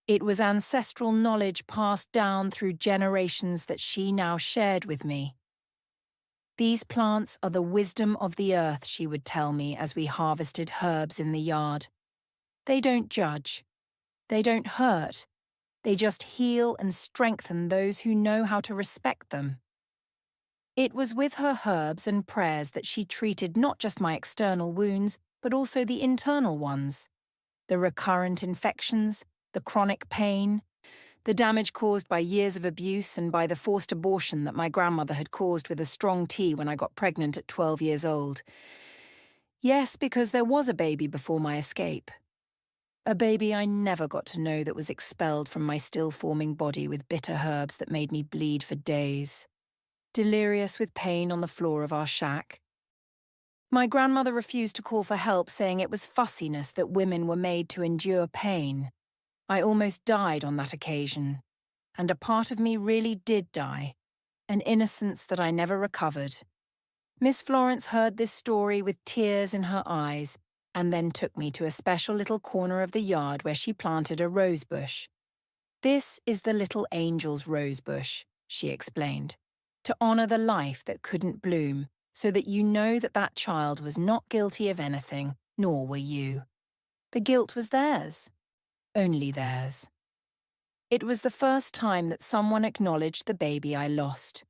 Speaker 1: It was ancestral knowledge passed down through generations that she now shared with me. These plants are the wisdom of the earth, she would tell me as we harvested herbs in the yard. They don't judge. They don't hurt. They just heal and strengthen those who know how to respect them. It was with her herbs and prayers that she treated not just my external wounds, but also the internal ones. The recurrent infections, the chronic pain, the damage caused by years of abuse and by the forced abortion that my grandmother had caused with a strong tea when I got pregnant at 12 years old. Yes, because there was a baby before my escape. A baby I never got to know that was expelled from my still-forming body with bitter herbs that made me bleed for days. Delirious with pain on the floor of our shack. My grandmother refused to call for help, saying it was fussiness that women were made to endure pain. I almost died on that occasion, and a part of me really did die, an innocence that I never recovered. Miss Florence heard this story with tears in her eyes, and then took me to a special little corner of the yard where she planted a rose bush. "This is the little angel's rose bush," she explained, "to honour the life that couldn't bloom, so that you know that that child was not guilty of anything, nor were you. The guilt was theirs. Only theirs." It was the first time that someone acknowledged the baby I lost.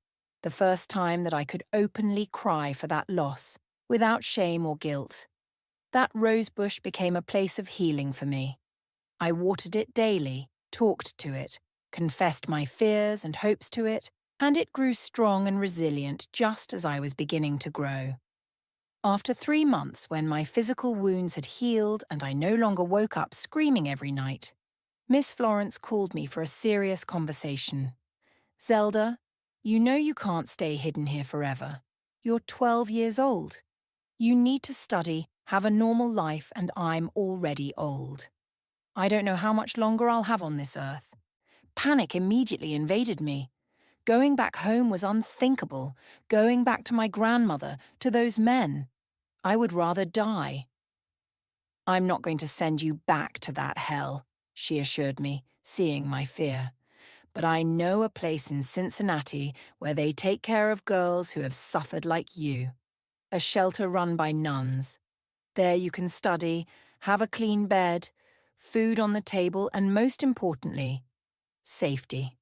Speaker 1: The first time that I could openly cry for that loss, without shame or guilt. That rosebush became a place of healing for me. I watered it daily, talked to it, confessed my fears and hopes to it, and it grew strong and resilient just as I was beginning to grow. After 3 months, when my physical wounds had healed and I no longer woke up screaming every night, Miss Florence called me for a serious conversation. "Zelda, you know you can't stay hidden here forever. You're 12 years old. You need to study, have a normal life, and I'm already old. I don't know how much longer I'll have on this earth." Panic immediately invaded me. Going back home was unthinkable. Going back to my grandmother, to those men. I would rather die. "I'm not going to send you back to that hell," she assured me, seeing my fear. "But I know a place in Cincinnati where they take care of girls who have suffered like you. A shelter run by nuns. There you can study, have a clean bed, food on the table, and most importantly, safety."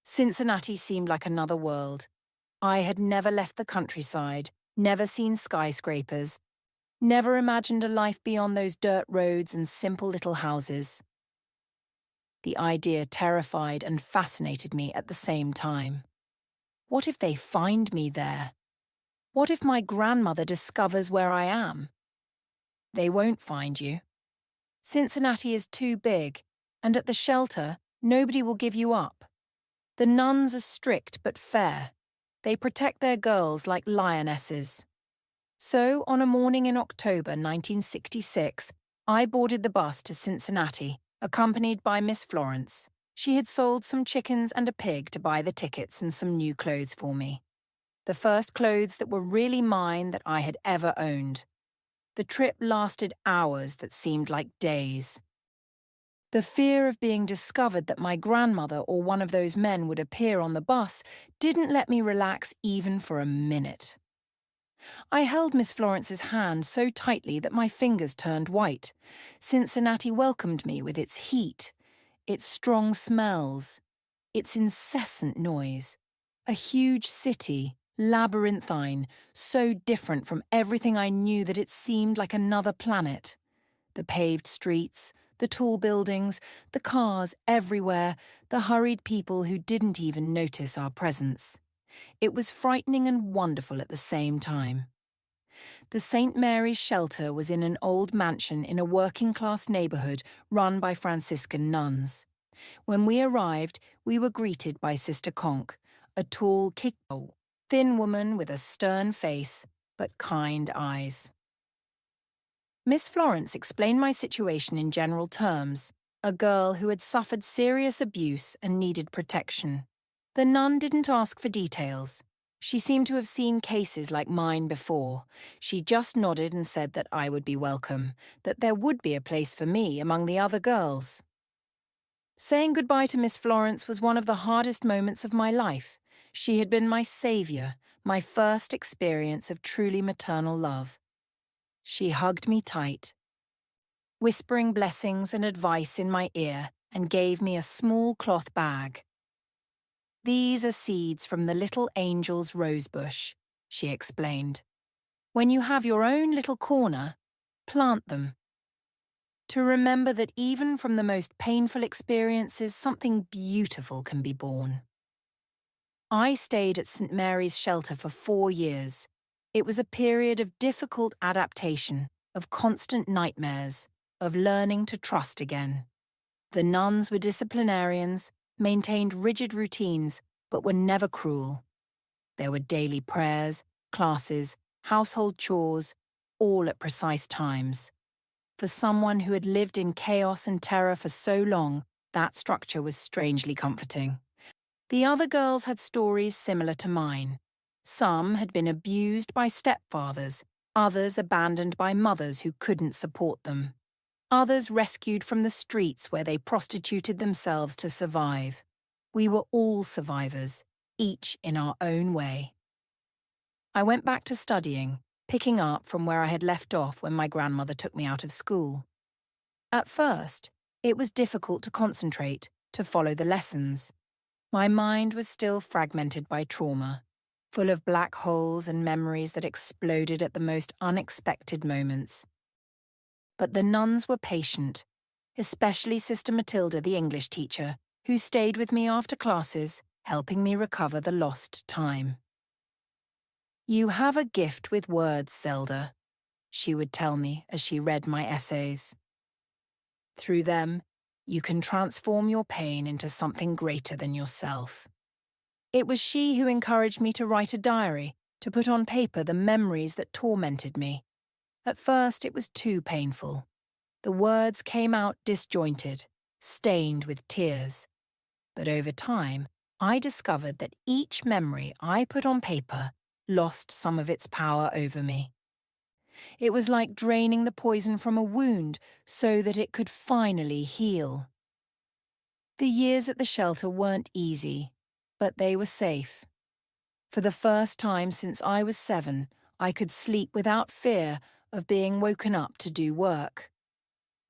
Speaker 1: Cincinnati seemed like another world. I had never left the countryside, never seen skyscrapers, never imagined a life beyond those dirt roads and simple little houses. The idea terrified and fascinated me at the same time. What if they find me there? What if my grandmother discovers where I am? They won't find you. Cincinnati is too big, and at the shelter, nobody will give you up. The nuns are strict but fair. They protect their girls like lionesses. So, on a morning in October 1966, I boarded the bus to Cincinnati, accompanied by Miss Florence. She had sold some chickens and a pig to buy the tickets and some new clothes for me. The first clothes that were really mine that I had ever owned. The trip lasted hours that seemed like days. The fear of being discovered that my grandmother or one of those men would appear on the bus didn't let me relax even for a minute. I held Miss Florence's hand so tightly that my fingers turned white. Cincinnati welcomed me with its heat, its strong smells, its incessant noise. A huge city, labyrinthine, so different from everything I knew that it seemed like another planet. The paved streets, the tall buildings, the cars everywhere, the hurried people who didn't even notice our presence. It was frightening and wonderful at the same time. The St. Mary's shelter was in an old mansion in a working-class neighbourhood run by Franciscan nuns. When we arrived, we were greeted by Sister Conch, a tall, thin woman with a stern face but kind eyes. Miss Florence explained my situation in general terms, a girl who had suffered serious abuse and needed protection. The nun didn't ask for details. She seemed to have seen cases like mine before. She just nodded and said that I would be welcome, that there would be a place for me among the other girls. Saying goodbye to Miss Florence was one of the hardest moments of my life. She had been my saviour, my first experience of truly maternal love. She hugged me tight, whispering blessings and advice in my ear, and gave me a small cloth bag. "These are seeds from the little angel's rosebush," she explained. "When you have your own little corner, plant them. To remember that even from the most painful experiences, something beautiful can be born." I stayed at St. Mary's Shelter for 4 years. It was a period of difficult adaptation, of constant nightmares, of learning to trust again. The nuns were disciplinarians, maintained rigid routines, but were never cruel. There were daily prayers, classes, household chores, all at precise times. For someone who had lived in chaos and terror for so long, that structure was strangely comforting. The other girls had stories similar to mine. Some had been abused by stepfathers, others abandoned by mothers who couldn't support them. Others rescued from the streets where they prostituted themselves to survive. We were all survivors, each in our own way. I went back to studying, picking up from where I had left off when my grandmother took me out of school. At first, it was difficult to concentrate, to follow the lessons. My mind was still fragmented by trauma, full of black holes and memories that exploded at the most unexpected moments. But the nuns were patient, especially Sister Matilda, the English teacher, who stayed with me after classes, helping me recover the lost time. "You have a gift with words, Zelda," she would tell me as she read my essays. "Through them, you can transform your pain into something greater than yourself." It was she who encouraged me to write a diary, to put on paper the memories that tormented me. At first, it was too painful. The words came out disjointed, stained with tears. But over time, I discovered that each memory I put on paper lost some of its power over me. It was like draining the poison from a wound so that it could finally heal. The years at the shelter weren't easy, but they were safe. For the first time since I was 7, I could sleep without fear of being woken up to do work.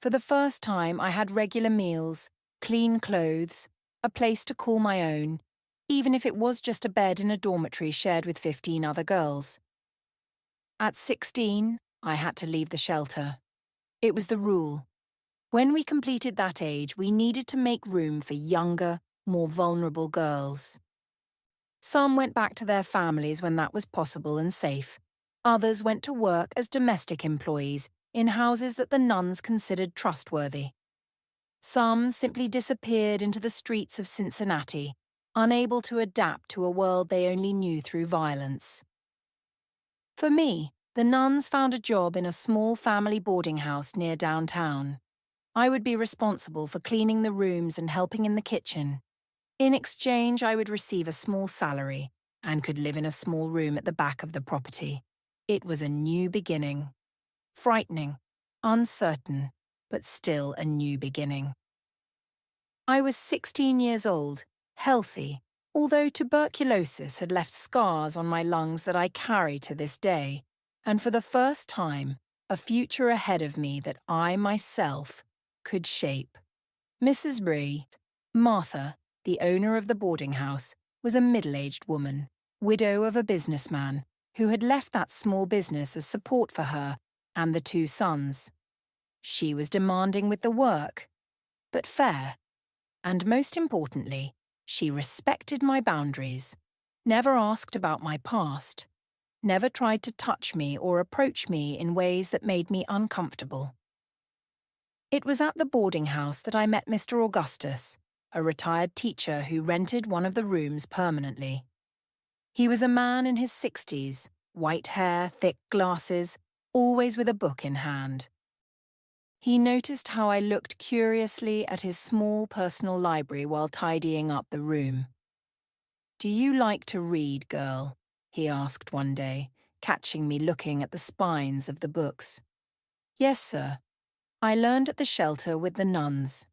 Speaker 1: For the first time, I had regular meals, clean clothes, a place to call my own, even if it was just a bed in a dormitory shared with 15 other girls. At 16, I had to leave the shelter. It was the rule. When we completed that age, we needed to make room for younger, more vulnerable girls. Some went back to their families when that was possible and safe. Others went to work as domestic employees in houses that the nuns considered trustworthy. Some simply disappeared into the streets of Cincinnati, unable to adapt to a world they only knew through violence. For me, the nuns found a job in a small family boarding house near downtown. I would be responsible for cleaning the rooms and helping in the kitchen. In exchange, I would receive a small salary and could live in a small room at the back of the property. It was a new beginning. Frightening, uncertain, but still a new beginning. I was 16 years old, healthy, although tuberculosis had left scars on my lungs that I carry to this day, and for the first time, a future ahead of me that I myself could shape. Mrs. Bree, Martha, the owner of the boarding house, was a middle-aged woman, widow of a businessman, who had left that small business as support for her and the 2 sons. She was demanding with the work, but fair. And most importantly, she respected my boundaries, never asked about my past, never tried to touch me or approach me in ways that made me uncomfortable. It was at the boarding house that I met Mr. Augustus, a retired teacher who rented one of the rooms permanently. He was a man in his 60s, white hair, thick glasses, always with a book in hand. He noticed how I looked curiously at his small personal library while tidying up the room. "Do you like to read, girl?" he asked one day, catching me looking at the spines of the books. "Yes, sir. I learned at the shelter with the nuns."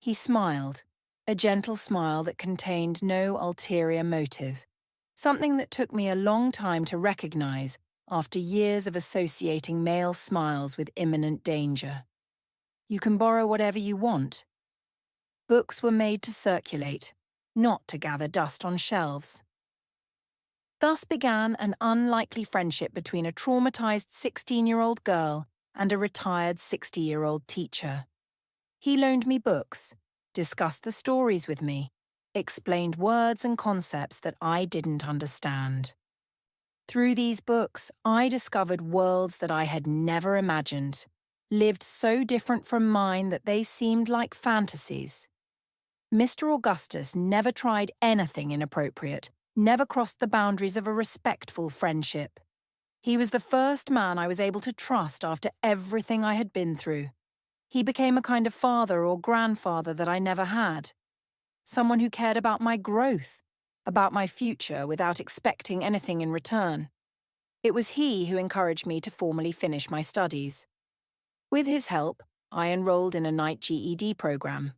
Speaker 1: He smiled, a gentle smile that contained no ulterior motive, something that took me a long time to recognize after years of associating male smiles with imminent danger. You can borrow whatever you want. Books were made to circulate, not to gather dust on shelves. Thus began an unlikely friendship between a traumatized 16-year-old girl and a retired 60-year-old teacher. He loaned me books, discussed the stories with me, explained words and concepts that I didn't understand. Through these books, I discovered worlds that I had never imagined, lived so different from mine that they seemed like fantasies. Mr. Augustus never tried anything inappropriate, never crossed the boundaries of a respectful friendship. He was the first man I was able to trust after everything I had been through. He became a kind of father or grandfather that I never had. Someone who cared about my growth, about my future without expecting anything in return. It was he who encouraged me to formally finish my studies. With his help, I enrolled in a night GED program.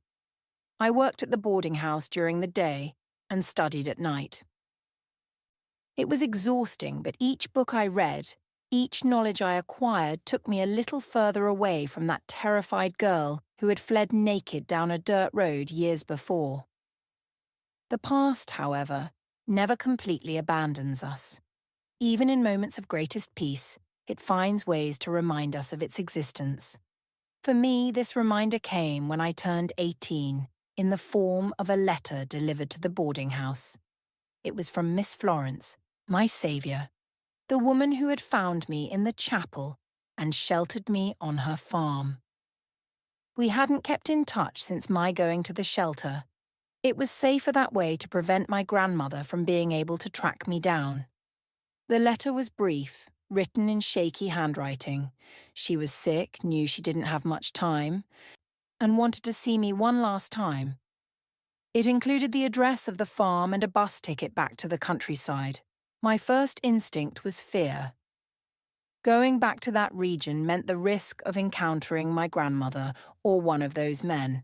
Speaker 1: I worked at the boarding house during the day and studied at night. It was exhausting, but each book I read, each knowledge I acquired took me a little further away from that terrified girl who had fled naked down a dirt road years before. The past, however, never completely abandons us. Even in moments of greatest peace, it finds ways to remind us of its existence. For me, this reminder came when I turned 18, in the form of a letter delivered to the boarding house. It was from Miss Florence, my saviour, the woman who had found me in the chapel and sheltered me on her farm. We hadn't kept in touch since my going to the shelter. It was safer that way to prevent my grandmother from being able to track me down. The letter was brief, written in shaky handwriting. She was sick, knew she didn't have much time, and wanted to see me one last time. It included the address of the farm and a bus ticket back to the countryside. My first instinct was fear. Going back to that region meant the risk of encountering my grandmother or one of those men.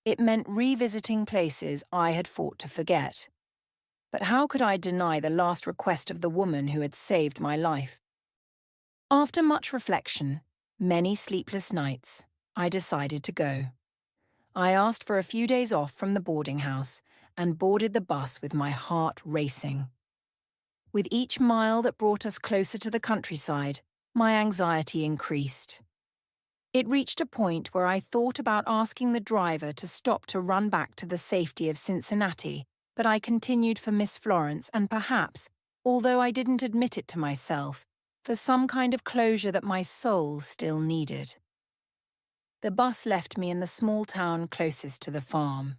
Speaker 1: It meant revisiting places I had fought to forget. But how could I deny the last request of the woman who had saved my life? After much reflection, many sleepless nights, I decided to go. I asked for a few days off from the boarding house and boarded the bus with my heart racing. With each mile that brought us closer to the countryside, my anxiety increased. It reached a point where I thought about asking the driver to stop to run back to the safety of Cincinnati, but I continued for Miss Florence and perhaps, although I didn't admit it to myself, for some kind of closure that my soul still needed. The bus left me in the small town closest to the farm.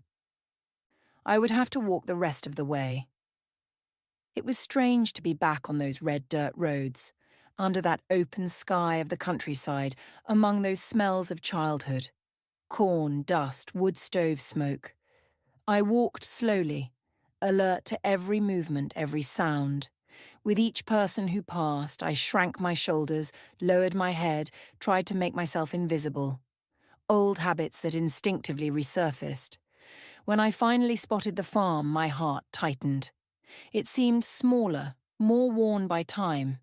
Speaker 1: I would have to walk the rest of the way. It was strange to be back on those red dirt roads, under that open sky of the countryside, among those smells of childhood. Corn, dust, wood stove smoke. I walked slowly, alert to every movement, every sound. With each person who passed, I shrank my shoulders, lowered my head, tried to make myself invisible. Old habits that instinctively resurfaced. When I finally spotted the farm, my heart tightened. It seemed smaller, more worn by time.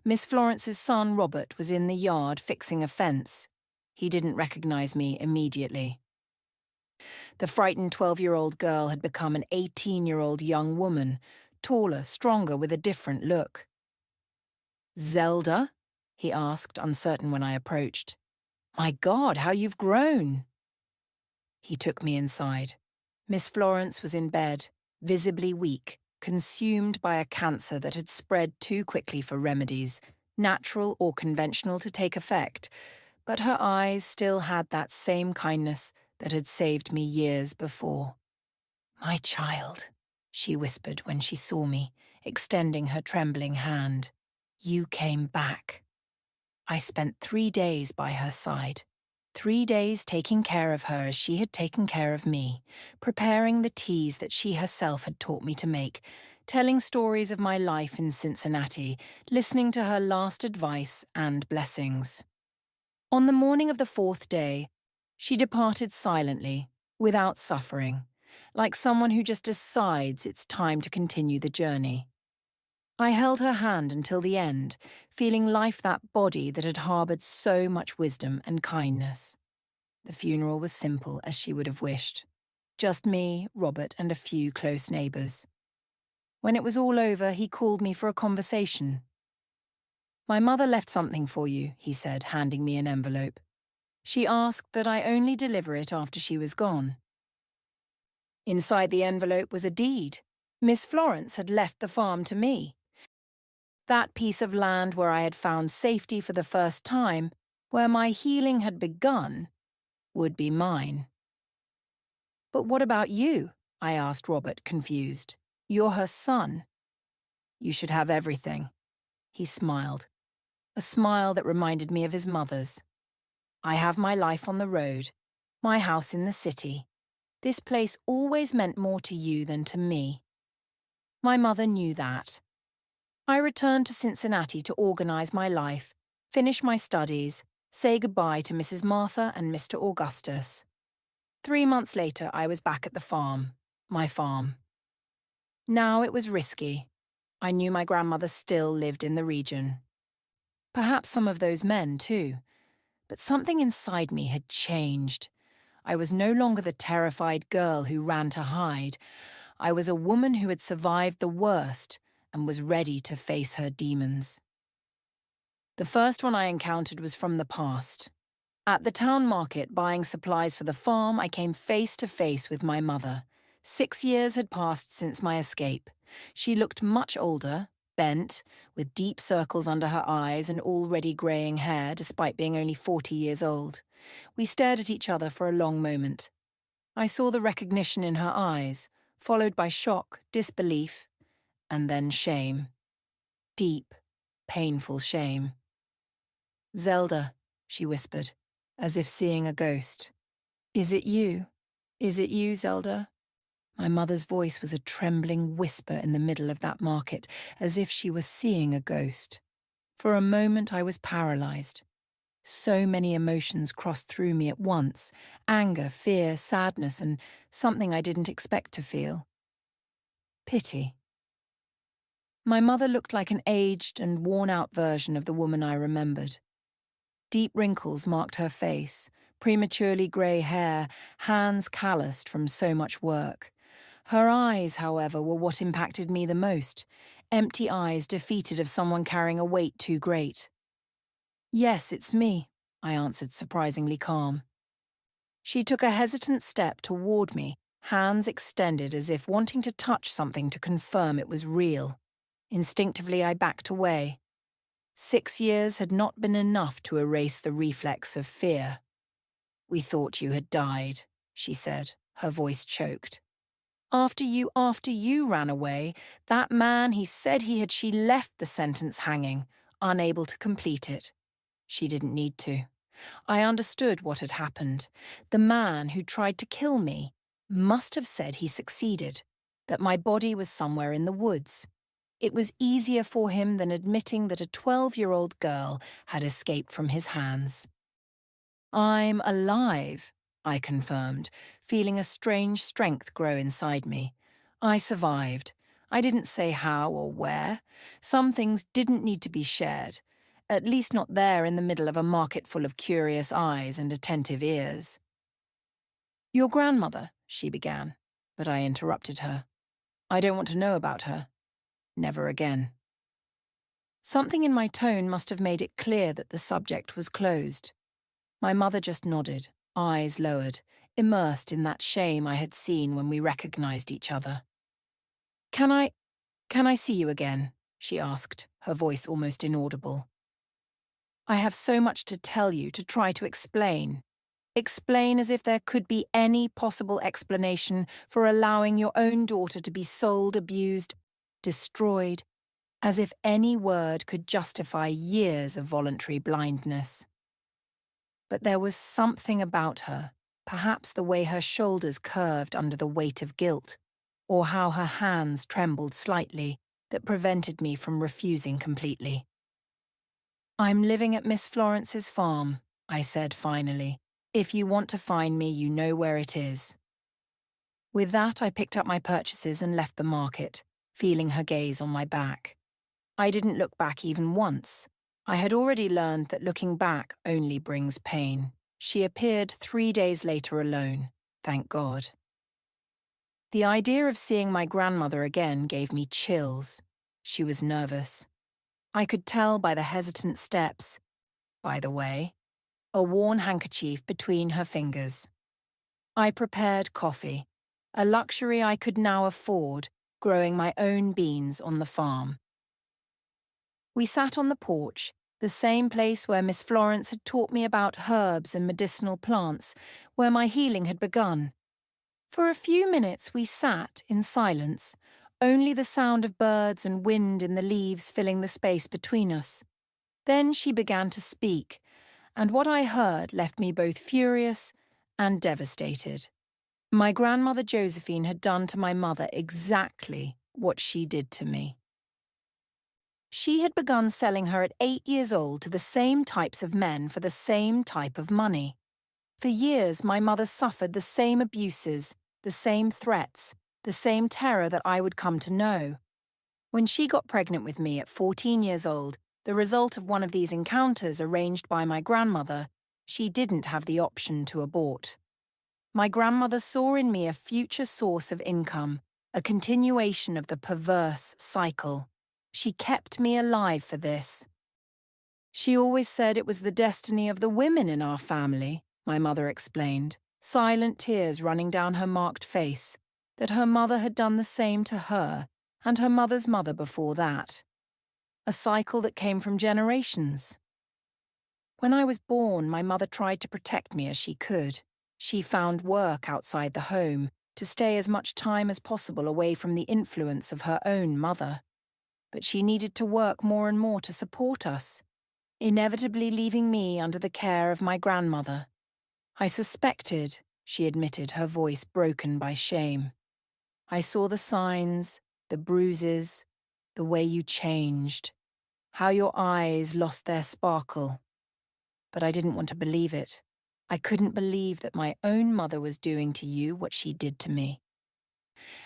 Speaker 1: Miss Florence's son, Robert, was in the yard fixing a fence. He didn't recognize me immediately. The frightened 12-year-old girl had become an 18-year-old young woman, taller, stronger, with a different look. "Zelda?" he asked, uncertain when I approached. "My God, how you've grown!" He took me inside. Miss Florence was in bed, visibly weak, consumed by a cancer that had spread too quickly for remedies, natural or conventional, to take effect, but her eyes still had that same kindness that had saved me years before. "My child," she whispered when she saw me, extending her trembling hand. "You came back." I spent 3 days by her side. 3 days taking care of her as she had taken care of me, preparing the teas that she herself had taught me to make, telling stories of my life in Cincinnati, listening to her last advice and blessings. On the morning of the 4th day, she departed silently, without suffering, like someone who just decides it's time to continue the journey. I held her hand until the end, feeling life that body that had harboured so much wisdom and kindness. The funeral was simple as she would have wished. Just me, Robert, and a few close neighbours. When it was all over, he called me for a conversation. "My mother left something for you," he said, handing me an envelope. She asked that I only deliver it after she was gone. Inside the envelope was a deed. Miss Florence had left the farm to me. That piece of land where I had found safety for the first time, where my healing had begun, would be mine. "But what about you?" I asked Robert, confused. "You're her son. You should have everything." He smiled, a smile that reminded me of his mother's. "I have my life on the road, my house in the city. This place always meant more to you than to me." My mother knew that. I returned to Cincinnati to organize my life, finish my studies, say goodbye to Mrs. Martha and Mr. Augustus. 3 months later, I was back at the farm, my farm. Now it was risky. I knew my grandmother still lived in the region. Perhaps some of those men, too. But something inside me had changed. I was no longer the terrified girl who ran to hide. I was a woman who had survived the worst and was ready to face her demons. The first one I encountered was from the past. At the town market buying supplies for the farm, I came face to face with my mother. 6 years had passed since my escape. She looked much older, bent, with deep circles under her eyes and already greying hair despite being only 40 years old. We stared at each other for a long moment. I saw the recognition in her eyes, followed by shock, disbelief, and then shame. Deep, painful shame. "Zelda," she whispered, as if seeing a ghost. "Is it you? Is it you, Zelda?" My mother's voice was a trembling whisper in the middle of that market, as if she was seeing a ghost. For a moment I was paralysed. So many emotions crossed through me at once: anger, fear, sadness, and something I didn't expect to feel. Pity. My mother looked like an aged and worn-out version of the woman I remembered. Deep wrinkles marked her face, prematurely grey hair, hands calloused from so much work. Her eyes, however, were what impacted me the most. Empty eyes defeated of someone carrying a weight too great. "Yes, it's me," I answered, surprisingly calm. She took a hesitant step toward me, hands extended as if wanting to touch something to confirm it was real. Instinctively, I backed away. 6 years had not been enough to erase the reflex of fear. "We thought you had died," she said, her voice choked. After you ran away, that man, he said she left the sentence hanging, unable to complete it. She didn't need to. I understood what had happened. The man who tried to kill me must have said he succeeded, that my body was somewhere in the woods. It was easier for him than admitting that a 12-year-old girl had escaped from his hands. "I'm alive," I confirmed, feeling a strange strength grow inside me. I survived. I didn't say how or where. Some things didn't need to be shared, at least not there in the middle of a market full of curious eyes and attentive ears. "Your grandmother," she began, but I interrupted her. "I don't want to know about her. Never again." Something in my tone must have made it clear that the subject was closed. My mother just nodded, eyes lowered, immersed in that shame I had seen when we recognized each other. Can I see you again?" she asked, her voice almost inaudible. "I have so much to tell you, to try to explain. Explain as if there could be any possible explanation for allowing your own daughter to be sold, abused, destroyed, as if any word could justify years of voluntary blindness. But there was something about her, perhaps the way her shoulders curved under the weight of guilt, or how her hands trembled slightly, that prevented me from refusing completely. "I'm living at Miss Florence's farm," I said finally. "If you want to find me, you know where it is." With that, I picked up my purchases and left the market, feeling her gaze on my back. I didn't look back even once. I had already learned that looking back only brings pain. She appeared 3 days later alone, thank God. The idea of seeing my grandmother again gave me chills. She was nervous. I could tell by the hesitant steps. By the way, a worn handkerchief between her fingers. I prepared coffee, a luxury I could now afford, growing my own beans on the farm. We sat on the porch, the same place where Miss Florence had taught me about herbs and medicinal plants, where my healing had begun. For a few minutes we sat in silence, only the sound of birds and wind in the leaves filling the space between us. Then she began to speak, and what I heard left me both furious and devastated. My grandmother Josephine had done to my mother exactly what she did to me. She had begun selling her at 8 years old to the same types of men for the same type of money. For years, my mother suffered the same abuses, the same threats, the same terror that I would come to know. When she got pregnant with me at 14 years old, the result of one of these encounters arranged by my grandmother, she didn't have the option to abort. My grandmother saw in me a future source of income, a continuation of the perverse cycle. She kept me alive for this. She always said it was the destiny of the women in our family, my mother explained, silent tears running down her marked face, that her mother had done the same to her and her mother's mother before that. A cycle that came from generations. When I was born, my mother tried to protect me as she could. She found work outside the home to stay as much time as possible away from the influence of her own mother. But she needed to work more and more to support us, inevitably leaving me under the care of my grandmother. I suspected, she admitted, her voice broken by shame. I saw the signs, the bruises, the way you changed, how your eyes lost their sparkle. But I didn't want to believe it. I couldn't believe that my own mother was doing to you what she did to me.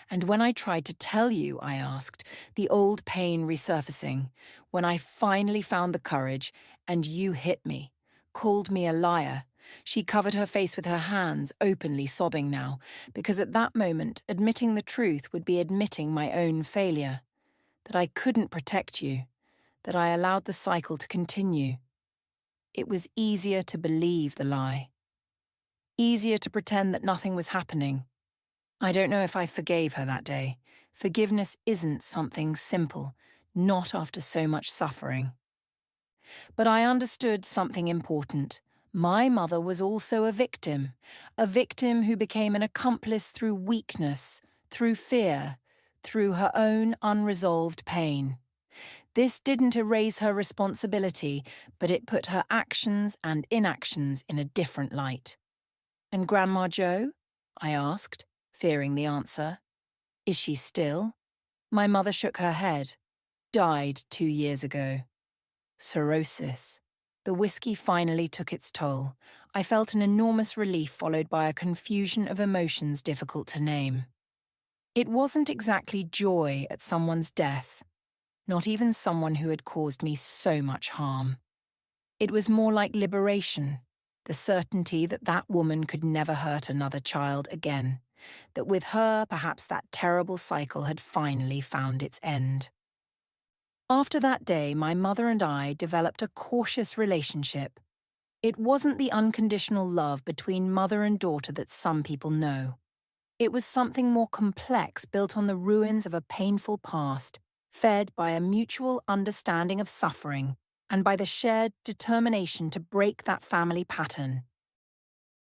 Speaker 1: And when I tried to tell you, I asked, the old pain resurfacing, when I finally found the courage, and you hit me, called me a liar, she covered her face with her hands, openly sobbing now, because at that moment, admitting the truth would be admitting my own failure, that I couldn't protect you, that I allowed the cycle to continue. It was easier to believe the lie. Easier to pretend that nothing was happening. I don't know if I forgave her that day. Forgiveness isn't something simple, not after so much suffering. But I understood something important. My mother was also a victim who became an accomplice through weakness, through fear, through her own unresolved pain. This didn't erase her responsibility, but it put her actions and inactions in a different light. And Grandma Jo? I asked, fearing the answer. Is she still? My mother shook her head. Died 2 years ago. Cirrhosis. The whiskey finally took its toll. I felt an enormous relief followed by a confusion of emotions difficult to name. It wasn't exactly joy at someone's death, not even someone who had caused me so much harm. It was more like liberation, the certainty that that woman could never hurt another child again, that with her perhaps that terrible cycle had finally found its end. After that day, my mother and I developed a cautious relationship. It wasn't the unconditional love between mother and daughter that some people know. It was something more complex, built on the ruins of a painful past, fed by a mutual understanding of suffering and by the shared determination to break that family pattern.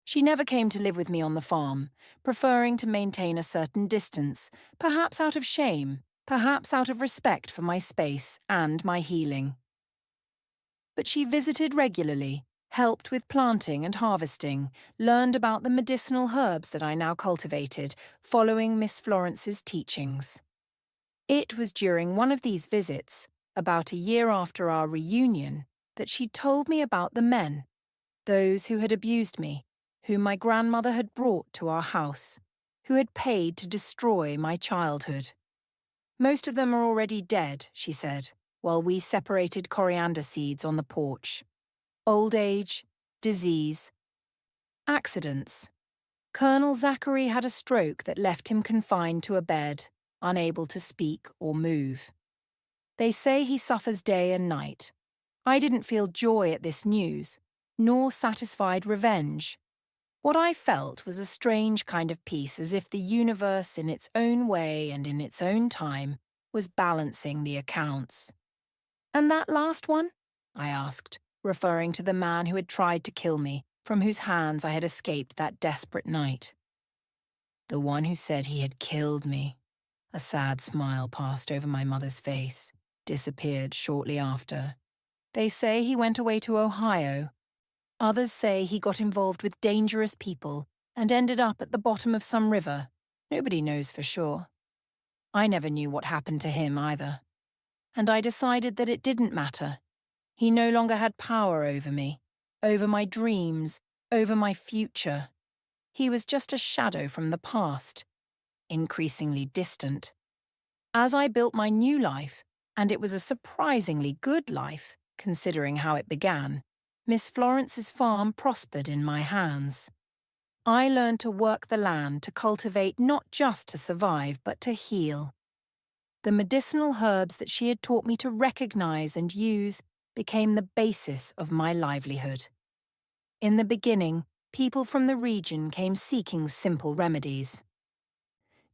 Speaker 1: She never came to live with me on the farm, preferring to maintain a certain distance, perhaps out of shame, perhaps out of respect for my space and my healing. But she visited regularly, helped with planting and harvesting, learned about the medicinal herbs that I now cultivated, following Miss Florence's teachings. It was during one of these visits, about a year after our reunion, that she told me about the men, those who had abused me, whom my grandmother had brought to our house. who had paid to destroy my childhood. Most of them are already dead, she said, while we separated coriander seeds on the porch. Old age, disease, accidents. Colonel Zachary had a stroke that left him confined to a bed, unable to speak or move. They say he suffers day and night. I didn't feel joy at this news, nor satisfied revenge. What I felt was a strange kind of peace, as if the universe, in its own way and in its own time, was balancing the accounts. "And that last one?" I asked, referring to the man who had tried to kill me, from whose hands I had escaped that desperate night. "The one who said he had killed me." A sad smile passed over my mother's face, disappeared shortly after. "They say he went away to Ohio. Others say he got involved with dangerous people and ended up at the bottom of some river. Nobody knows for sure. I never knew what happened to him either. And I decided that it didn't matter. He no longer had power over me, over my dreams, over my future. He was just a shadow from the past, increasingly distant. As I built my new life, and it was a surprisingly good life, considering how it began, Miss Florence's farm prospered in my hands. I learned to work the land, to cultivate not just to survive, but to heal. The medicinal herbs that she had taught me to recognize and use became the basis of my livelihood. In the beginning, people from the region came seeking simple remedies.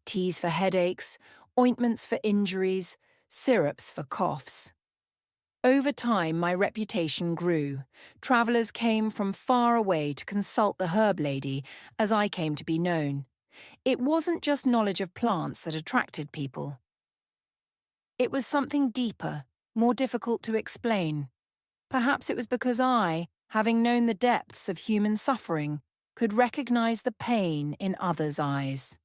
Speaker 1: Teas for headaches, ointments for injuries, syrups for coughs. Over time, my reputation grew. Travellers came from far away to consult the herb lady, as I came to be known. It wasn't just knowledge of plants that attracted people. It was something deeper, more difficult to explain. Perhaps it was because I, having known the depths of human suffering, could recognize the pain in others' eyes.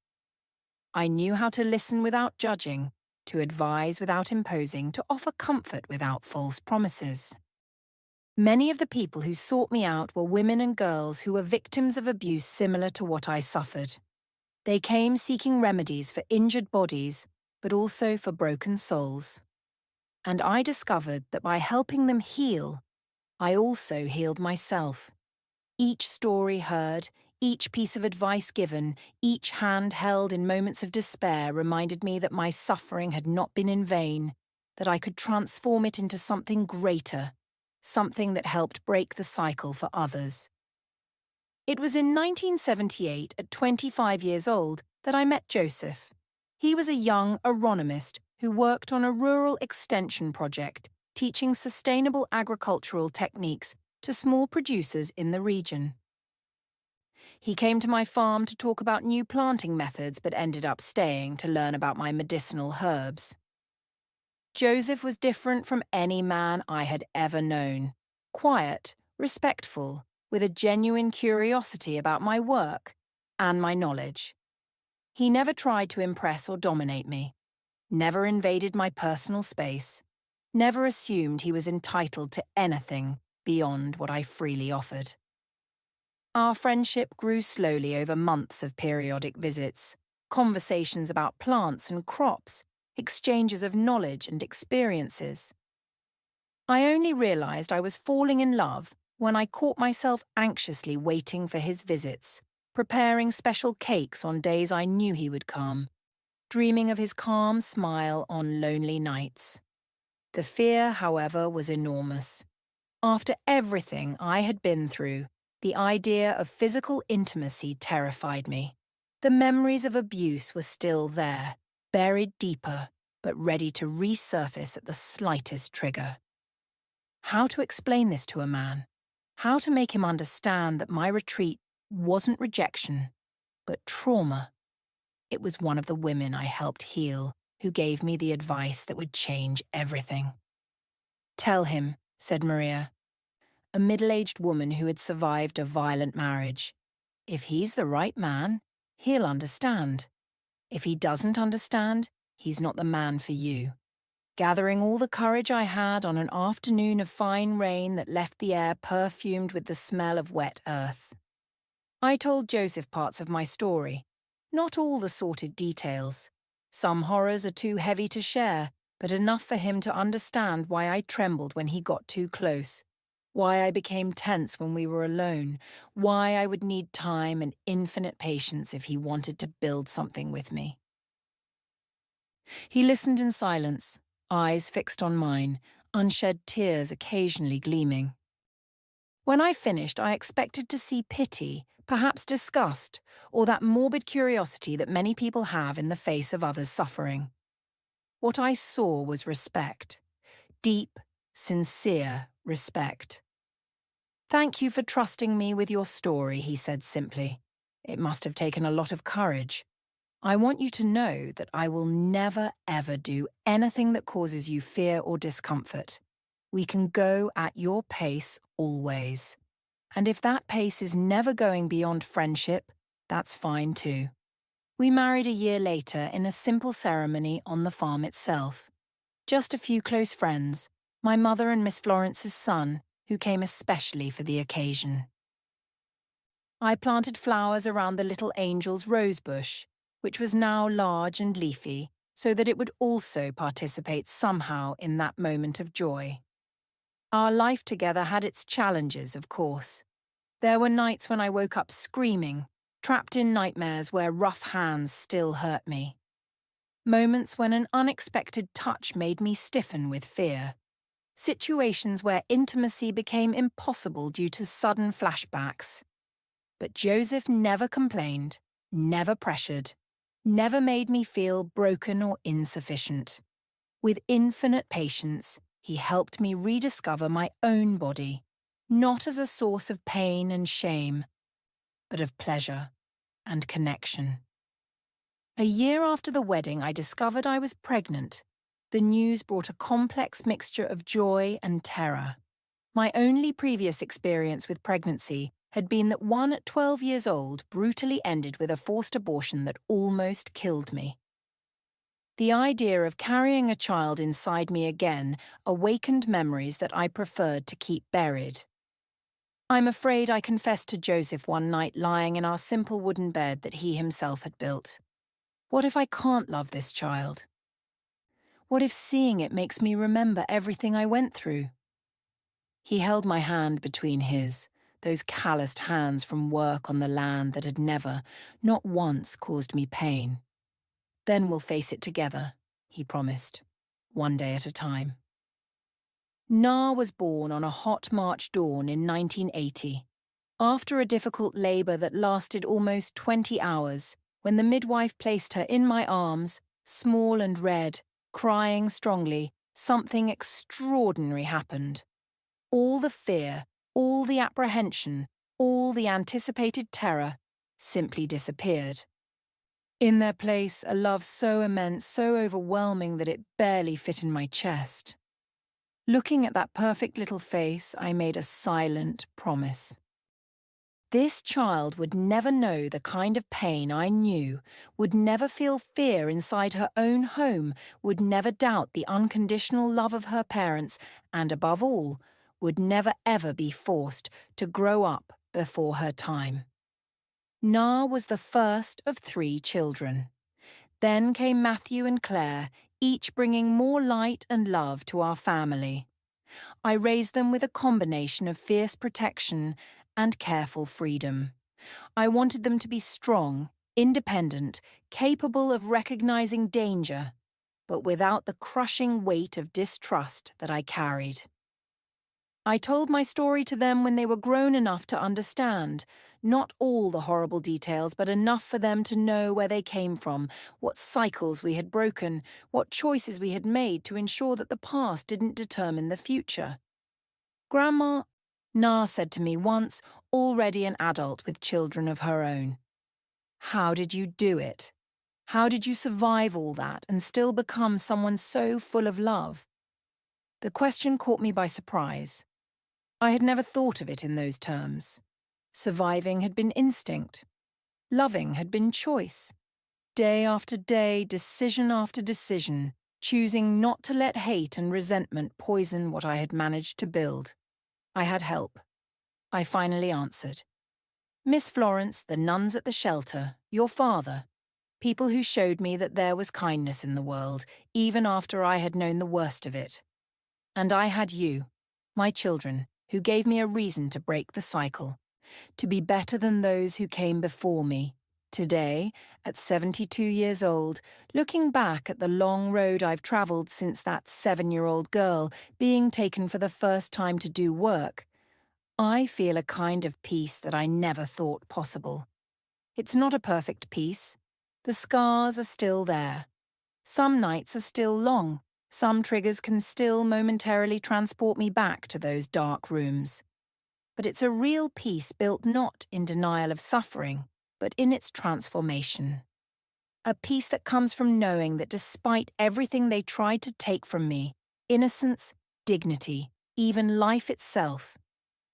Speaker 1: I knew how to listen without judging, to advise without imposing, to offer comfort without false promises. Many of the people who sought me out were women and girls who were victims of abuse similar to what I suffered. They came seeking remedies for injured bodies, but also for broken souls. And I discovered that by helping them heal, I also healed myself. Each story heard, each piece of advice given, each hand held in moments of despair reminded me that my suffering had not been in vain, that I could transform it into something greater, something that helped break the cycle for others. It was in 1978, at 25 years old, that I met Joseph. He was a young agronomist who worked on a rural extension project, teaching sustainable agricultural techniques to small producers in the region. He came to my farm to talk about new planting methods, but ended up staying to learn about my medicinal herbs. Joseph was different from any man I had ever known. Quiet, respectful, with a genuine curiosity about my work and my knowledge. He never tried to impress or dominate me, never invaded my personal space, never assumed he was entitled to anything beyond what I freely offered. Our friendship grew slowly over months of periodic visits, conversations about plants and crops, exchanges of knowledge and experiences. I only realized I was falling in love when I caught myself anxiously waiting for his visits, preparing special cakes on days I knew he would come, dreaming of his calm smile on lonely nights. The fear, however, was enormous. After everything I had been through, the idea of physical intimacy terrified me. The memories of abuse were still there, buried deeper, but ready to resurface at the slightest trigger. How to explain this to a man? How to make him understand that my retreat wasn't rejection, but trauma? It was one of the women I helped heal who gave me the advice that would change everything. "Tell him," said Maria, a middle-aged woman who had survived a violent marriage. "If he's the right man, he'll understand. If he doesn't understand, he's not the man for you." Gathering all the courage I had on an afternoon of fine rain that left the air perfumed with the smell of wet earth, I told Joseph parts of my story, Not all the sorted details. Some horrors are too heavy to share, but enough for him to understand why I trembled when he got too close, why I became tense when we were alone, why I would need time and infinite patience if he wanted to build something with me. He listened in silence, eyes fixed on mine, unshed tears occasionally gleaming. When I finished, I expected to see pity, perhaps disgust, or that morbid curiosity that many people have in the face of others' suffering. What I saw was respect. Deep, sincere respect. "Thank you for trusting me with your story," he said simply. "It must have taken a lot of courage. I want you to know that I will never, ever do anything that causes you fear or discomfort. We can go at your pace always. And if that pace is never going beyond friendship, that's fine too." We married a year later in a simple ceremony on the farm itself. Just a few close friends, my mother and Miss Florence's son, who came especially for the occasion. I planted flowers around the little angel's rose bush, which was now large and leafy, so that it would also participate somehow in that moment of joy. Our life together had its challenges, of course. There were nights when I woke up screaming, trapped in nightmares where rough hands still hurt me. Moments when an unexpected touch made me stiffen with fear. Situations where intimacy became impossible due to sudden flashbacks. But Joseph never complained, never pressured, never made me feel broken or insufficient. With infinite patience, he helped me rediscover my own body, not as a source of pain and shame, but of pleasure and connection. A year after the wedding, I discovered I was pregnant. The news brought a complex mixture of joy and terror. My only previous experience with pregnancy had been that one at 12 years old brutally ended with a forced abortion that almost killed me. The idea of carrying a child inside me again awakened memories that I preferred to keep buried. I'm afraid I confessed to Joseph one night lying in our simple wooden bed that he himself had built. What if I can't love this child? What if seeing it makes me remember everything I went through? He held my hand between his, those calloused hands from work on the land that had never, not once, caused me pain. "Then we'll face it together," he promised, one day at a time. Na was born on a hot March dawn in 1980. After a difficult labour that lasted almost 20 hours, when the midwife placed her in my arms, small and red, crying strongly, something extraordinary happened. All the fear, all the apprehension, all the anticipated terror simply disappeared. In their place, a love so immense, so overwhelming that it barely fit in my chest. Looking at that perfect little face, I made a silent promise. This child would never know the kind of pain I knew, would never feel fear inside her own home, would never doubt the unconditional love of her parents, and above all, would never ever be forced to grow up before her time. Na was the first of 3 children. Then came Matthew and Claire, each bringing more light and love to our family. I raised them with a combination of fierce protection and careful freedom. I wanted them to be strong, independent, capable of recognizing danger, but without the crushing weight of distrust that I carried. I told my story to them when they were grown enough to understand, not all the horrible details, but enough for them to know where they came from, what cycles we had broken, what choices we had made to ensure that the past didn't determine the future. "Grandma," Na said to me once, already an adult with children of her own, "how did you do it? How did you survive all that and still become someone so full of love?" The question caught me by surprise. I had never thought of it in those terms. Surviving had been instinct. Loving had been choice. Day after day, decision after decision, choosing not to let hate and resentment poison what I had managed to build. I had help. I finally answered. "Miss Florence, the nuns at the shelter, your father, People who showed me that there was kindness in the world, even after I had known the worst of it. And I had you, my children, who gave me a reason to break the cycle, to be better than those who came before me. Today, at 72 years old, looking back at the long road I've travelled since that 7-year-old girl being taken for the first time to do work, I feel a kind of peace that I never thought possible. It's not a perfect peace. The scars are still there. Some nights are still long. Some triggers can still momentarily transport me back to those dark rooms. But it's a real peace built not in denial of suffering, but in its transformation. A peace that comes from knowing that despite everything they tried to take from me, innocence, dignity, even life itself,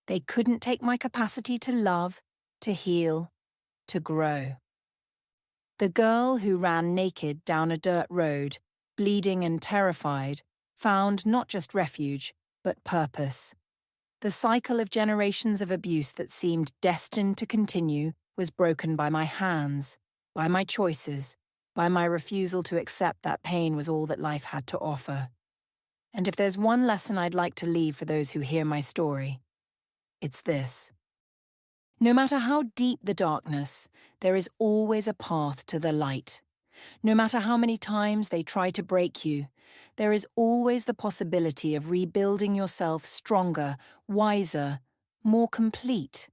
Speaker 1: they couldn't take my capacity to love, to heal, to grow. The girl who ran naked down a dirt road, bleeding and terrified, found not just refuge, but purpose. The cycle of generations of abuse that seemed destined to continue was broken by my hands, by my choices, by my refusal to accept that pain was all that life had to offer. And if there's one lesson I'd like to leave for those who hear my story, it's this. No matter how deep the darkness, there is always a path to the light. No matter how many times they try to break you, there is always the possibility of rebuilding yourself stronger, wiser, more complete.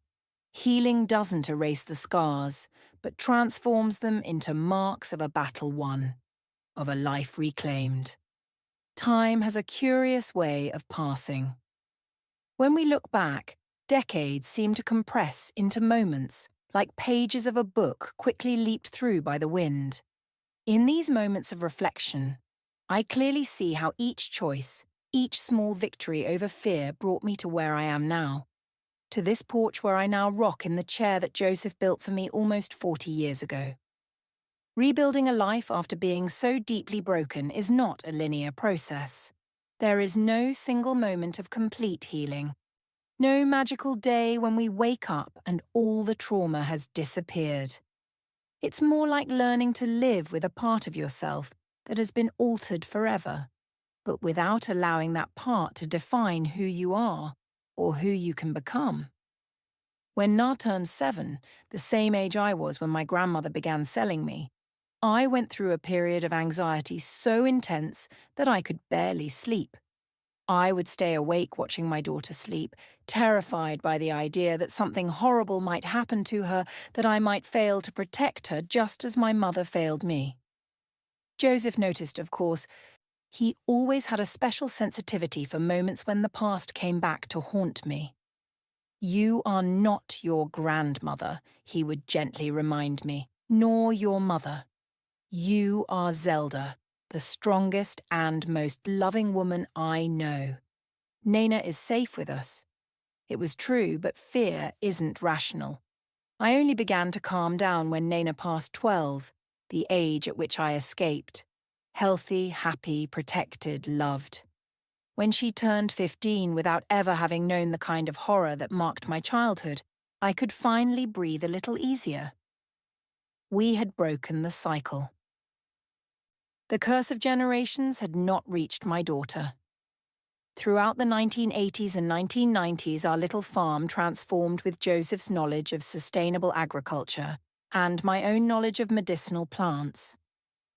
Speaker 1: Healing doesn't erase the scars, but transforms them into marks of a battle won, of a life reclaimed. Time has a curious way of passing. When we look back, decades seem to compress into moments, like pages of a book quickly leaped through by the wind. In these moments of reflection, I clearly see how each choice, each small victory over fear brought me to where I am now, to this porch where I now rock in the chair that Joseph built for me almost 40 years ago. Rebuilding a life after being so deeply broken is not a linear process. There is no single moment of complete healing. No magical day when we wake up and all the trauma has disappeared. It's more like learning to live with a part of yourself that has been altered forever, but without allowing that part to define who you are or who you can become. When Na turned 7, the same age I was when my grandmother began selling me, I went through a period of anxiety so intense that I could barely sleep. I would stay awake watching my daughter sleep, terrified by the idea that something horrible might happen to her, that I might fail to protect her just as my mother failed me. Joseph noticed, of course, he always had a special sensitivity for moments when the past came back to haunt me. You are not your grandmother, he would gently remind me, nor your mother. You are Zelda, the strongest and most loving woman I know. Nena is safe with us. It was true, but fear isn't rational. I only began to calm down when Nena passed 12, the age at which I escaped. Healthy, happy, protected, loved. When she turned 15 without ever having known the kind of horror that marked my childhood, I could finally breathe a little easier. We had broken the cycle. The curse of generations had not reached my daughter. Throughout the 1980s and 1990s, our little farm transformed with Joseph's knowledge of sustainable agriculture and my own knowledge of medicinal plants.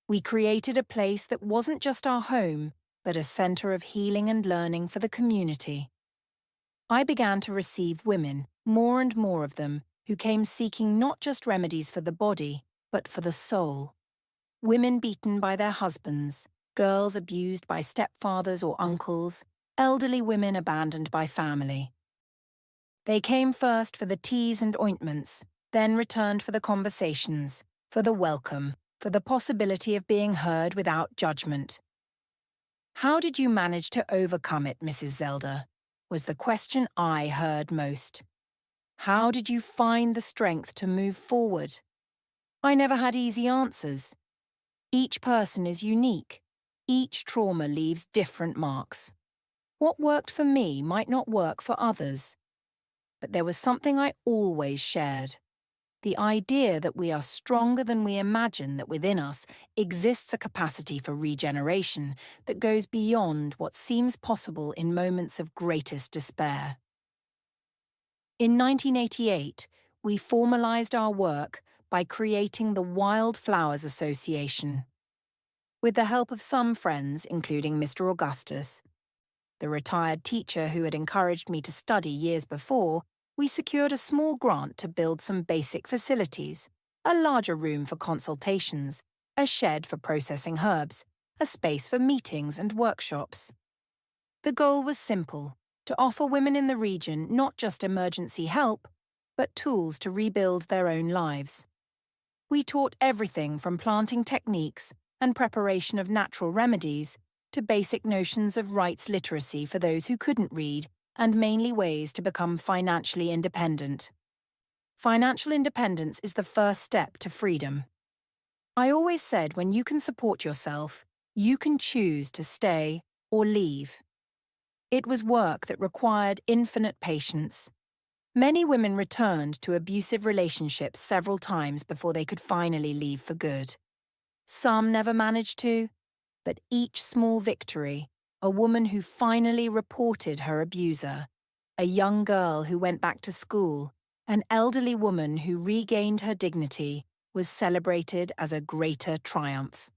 Speaker 1: We created a place that wasn't just our home, but a center of healing and learning for the community. I began to receive women, more and more of them, who came seeking not just remedies for the body, but for the soul. Women beaten by their husbands, girls abused by stepfathers or uncles, elderly women abandoned by family. They came first for the teas and ointments, then returned for the conversations, for the welcome, for the possibility of being heard without judgment. How did you manage to overcome it, Mrs. Zelda? Was the question I heard most. How did you find the strength to move forward? I never had easy answers. Each person is unique. Each trauma leaves different marks. What worked for me might not work for others. But there was something I always shared. The idea that we are stronger than we imagine, that within us exists a capacity for regeneration that goes beyond what seems possible in moments of greatest despair. In 1988, we formalized our work by creating the Wildflowers Association. With the help of some friends, including Mr. Augustus, the retired teacher who had encouraged me to study years before, we secured a small grant to build some basic facilities: a larger room for consultations, a shed for processing herbs, a space for meetings and workshops. The goal was simple: to offer women in the region not just emergency help, but tools to rebuild their own lives. We taught everything from planting techniques and preparation of natural remedies to basic notions of rights literacy for those who couldn't read, and mainly ways to become financially independent. Financial independence is the first step to freedom. I always said when you can support yourself, you can choose to stay or leave. It was work that required infinite patience. Many women returned to abusive relationships several times before they could finally leave for good. Some never managed to, but each small victory, a woman who finally reported her abuser, a young girl who went back to school, an elderly woman who regained her dignity, was celebrated as a greater triumph.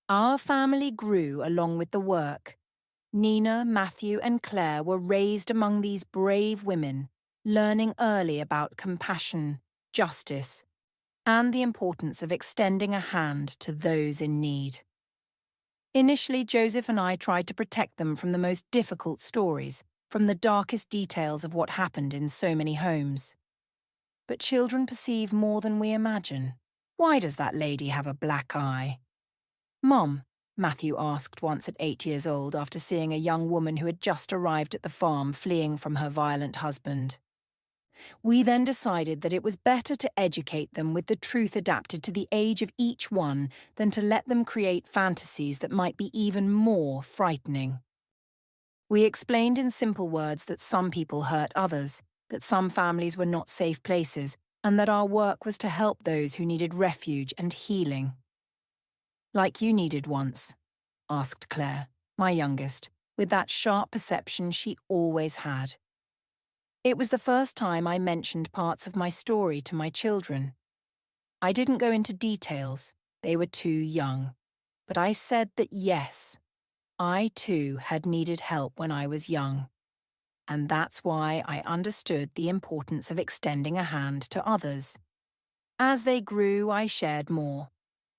Speaker 1: Our family grew along with the work. Nina, Matthew, and Claire were raised among these brave women, learning early about compassion, justice, and the importance of extending a hand to those in need. Initially, Joseph and I tried to protect them from the most difficult stories, from the darkest details of what happened in so many homes. But children perceive more than we imagine. Why does that lady have a black eye? Mom, Matthew asked once at 8 years old after seeing a young woman who had just arrived at the farm fleeing from her violent husband. We then decided that it was better to educate them with the truth adapted to the age of each one than to let them create fantasies that might be even more frightening. We explained in simple words that some people hurt others, that some families were not safe places, and that our work was to help those who needed refuge and healing. Like you needed once, asked Claire, my youngest, with that sharp perception she always had. It was the first time I mentioned parts of my story to my children. I didn't go into details, they were too young, but I said that yes, I too had needed help when I was young. And that's why I understood the importance of extending a hand to others. As they grew, I shared more.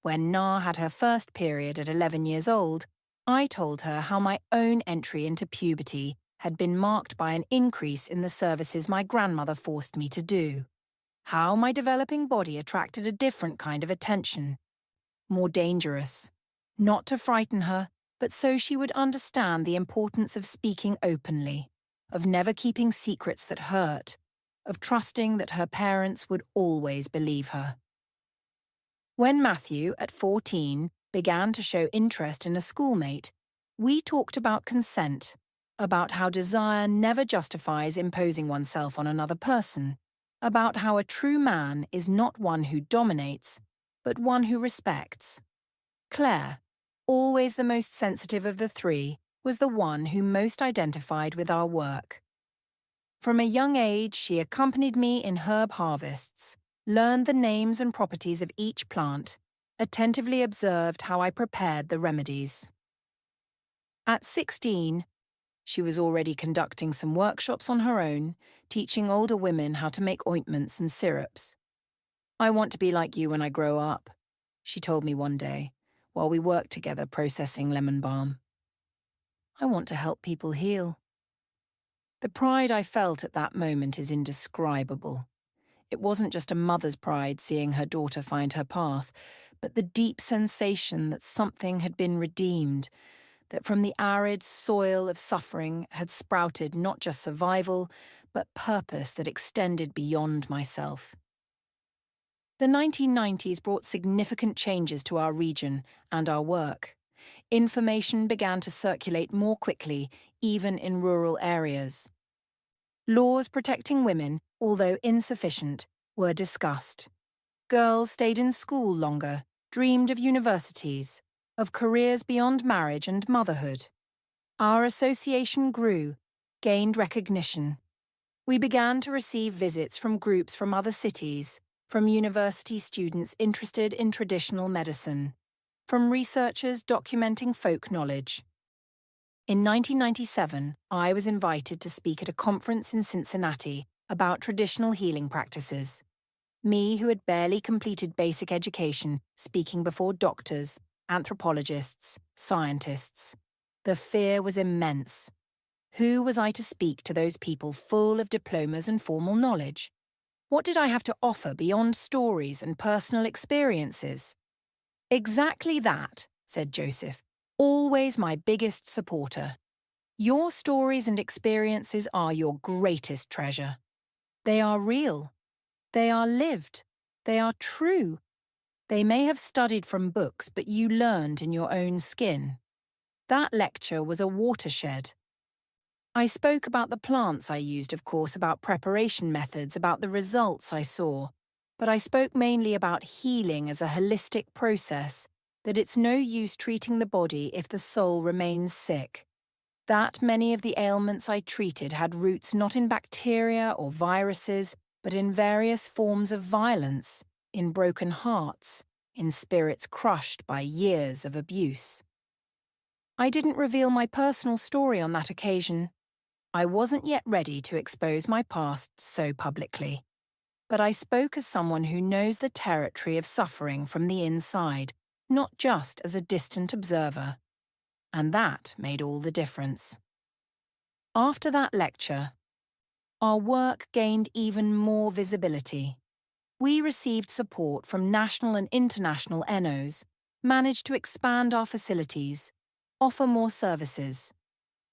Speaker 1: When Na had her first period at 11 years old, I told her how my own entry into puberty had been marked by an increase in the services my grandmother forced me to do. How my developing body attracted a different kind of attention, more dangerous. Not to frighten her, but so she would understand the importance of speaking openly, of never keeping secrets that hurt, of trusting that her parents would always believe her. When Matthew, at 14, began to show interest in a schoolmate, we talked about consent, about how desire never justifies imposing oneself on another person, about how a true man is not one who dominates, but one who respects. Claire, always the most sensitive of the three, was the one who most identified with our work. From a young age, she accompanied me in herb harvests, learned the names and properties of each plant, attentively observed how I prepared the remedies. At 16, she was already conducting some workshops on her own, teaching older women how to make ointments and syrups. "I want to be like you when I grow up," she told me one day, while we worked together processing lemon balm. "I want to help people heal." The pride I felt at that moment is indescribable. It wasn't just a mother's pride seeing her daughter find her path, but the deep sensation that something had been redeemed, that from the arid soil of suffering had sprouted not just survival, but purpose that extended beyond myself. The 1990s brought significant changes to our region and our work. Information began to circulate more quickly, even in rural areas. Laws protecting women, although insufficient, were discussed. Girls stayed in school longer, dreamed of universities, of careers beyond marriage and motherhood. Our association grew, gained recognition. We began to receive visits from groups from other cities, from university students interested in traditional medicine, from researchers documenting folk knowledge. In 1997, I was invited to speak at a conference in Cincinnati about traditional healing practices. Me, who had barely completed basic education, speaking before doctors, anthropologists, scientists. The fear was immense. Who was I to speak to those people full of diplomas and formal knowledge? What did I have to offer beyond stories and personal experiences? Exactly that, said Joseph, always my biggest supporter. Your stories and experiences are your greatest treasure. They are real. They are lived. They are true. They may have studied from books, but you learned in your own skin. That lecture was a watershed. I spoke about the plants I used, of course, about preparation methods, about the results I saw, but I spoke mainly about healing as a holistic process, that it's no use treating the body if the soul remains sick. That many of the ailments I treated had roots not in bacteria or viruses, but in various forms of violence, in broken hearts, in spirits crushed by years of abuse. I didn't reveal my personal story on that occasion. I wasn't yet ready to expose my past so publicly. But I spoke as someone who knows the territory of suffering from the inside, not just as a distant observer. And that made all the difference. After that lecture, our work gained even more visibility. We received support from national and international NOs, managed to expand our facilities, offer more services.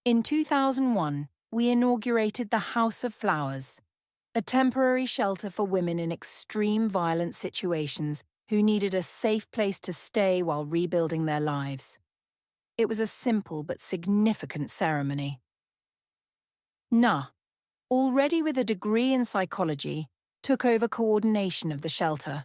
Speaker 1: In 2001, we inaugurated the House of Flowers, a temporary shelter for women in extreme violent situations who needed a safe place to stay while rebuilding their lives. It was a simple but significant ceremony. Na, already with a degree in psychology, took over coordination of the shelter.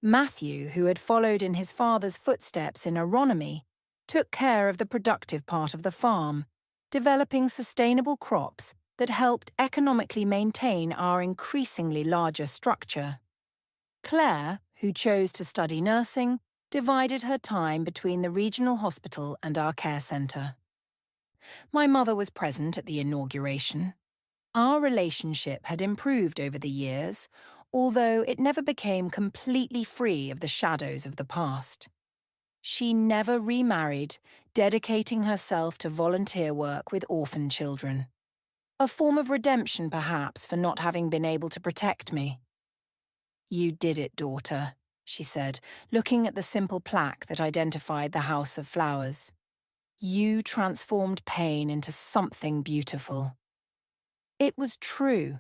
Speaker 1: Matthew, who had followed in his father's footsteps in agronomy, took care of the productive part of the farm, developing sustainable crops that helped economically maintain our increasingly larger structure. Claire, who chose to study nursing, divided her time between the regional hospital and our care centre. My mother was present at the inauguration. Our relationship had improved over the years, although it never became completely free of the shadows of the past. She never remarried, dedicating herself to volunteer work with orphan children. A form of redemption, perhaps, for not having been able to protect me. "You did it, daughter," she said, looking at the simple plaque that identified the House of Flowers. "You transformed pain into something beautiful." It was true.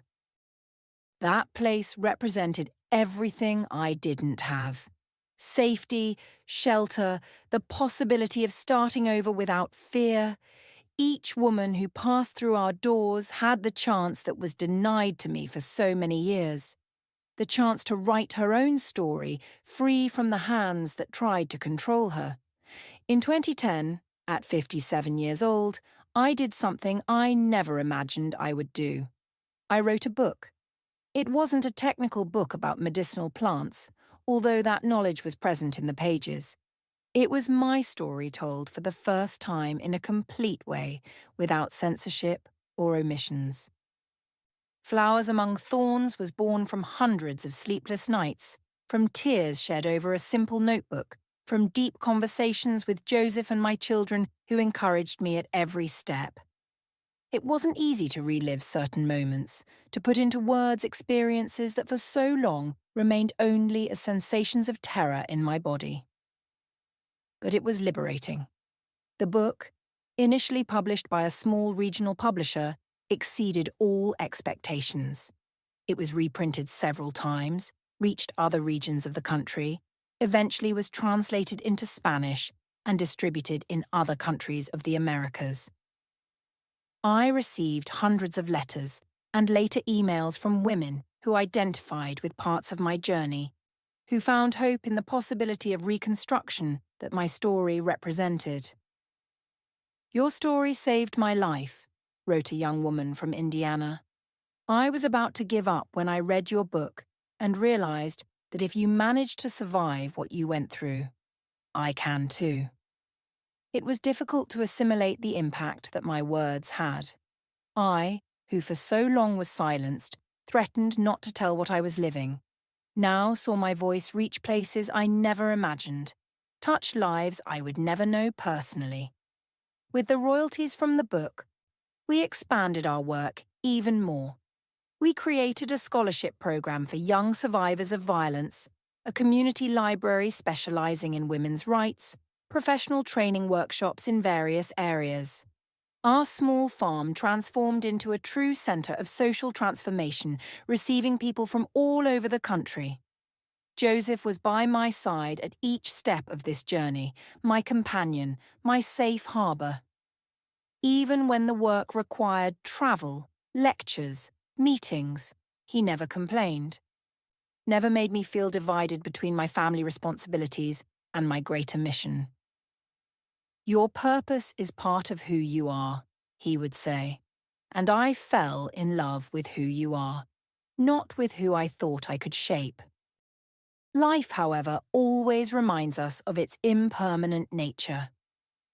Speaker 1: That place represented everything I didn't have. Safety, shelter, the possibility of starting over without fear. Each woman who passed through our doors had the chance that was denied to me for so many years. The chance to write her own story, free from the hands that tried to control her. In 2010, at 57 years old, I did something I never imagined I would do. I wrote a book. It wasn't a technical book about medicinal plants, although that knowledge was present in the pages. It was my story told for the first time in a complete way, without censorship or omissions. Flowers Among Thorns was born from hundreds of sleepless nights, from tears shed over a simple notebook, from deep conversations with Joseph and my children who encouraged me at every step. It wasn't easy to relive certain moments, to put into words experiences that for so long remained only as sensations of terror in my body. But it was liberating. The book, initially published by a small regional publisher, exceeded all expectations. It was reprinted several times, reached other regions of the country, eventually was translated into Spanish and distributed in other countries of the Americas. I received hundreds of letters and later emails from women who identified with parts of my journey, who found hope in the possibility of reconstruction that my story represented. "Your story saved my life," wrote a young woman from Indiana. "I was about to give up when I read your book and realized that if you managed to survive what you went through, I can too." It was difficult to assimilate the impact that my words had. I, who for so long was silenced, threatened not to tell what I was living, now saw my voice reach places I never imagined, touch lives I would never know personally. With the royalties from the book, we expanded our work even more. We created a scholarship program for young survivors of violence, a community library specializing in women's rights, professional training workshops in various areas. Our small farm transformed into a true center of social transformation, receiving people from all over the country. Joseph was by my side at each step of this journey, my companion, my safe harbor. Even when the work required travel, lectures, meetings, he never complained. Never made me feel divided between my family responsibilities and my greater mission. "Your purpose is part of who you are," he would say, and I fell in love with who you are, not with who I thought I could shape. Life, however, always reminds us of its impermanent nature.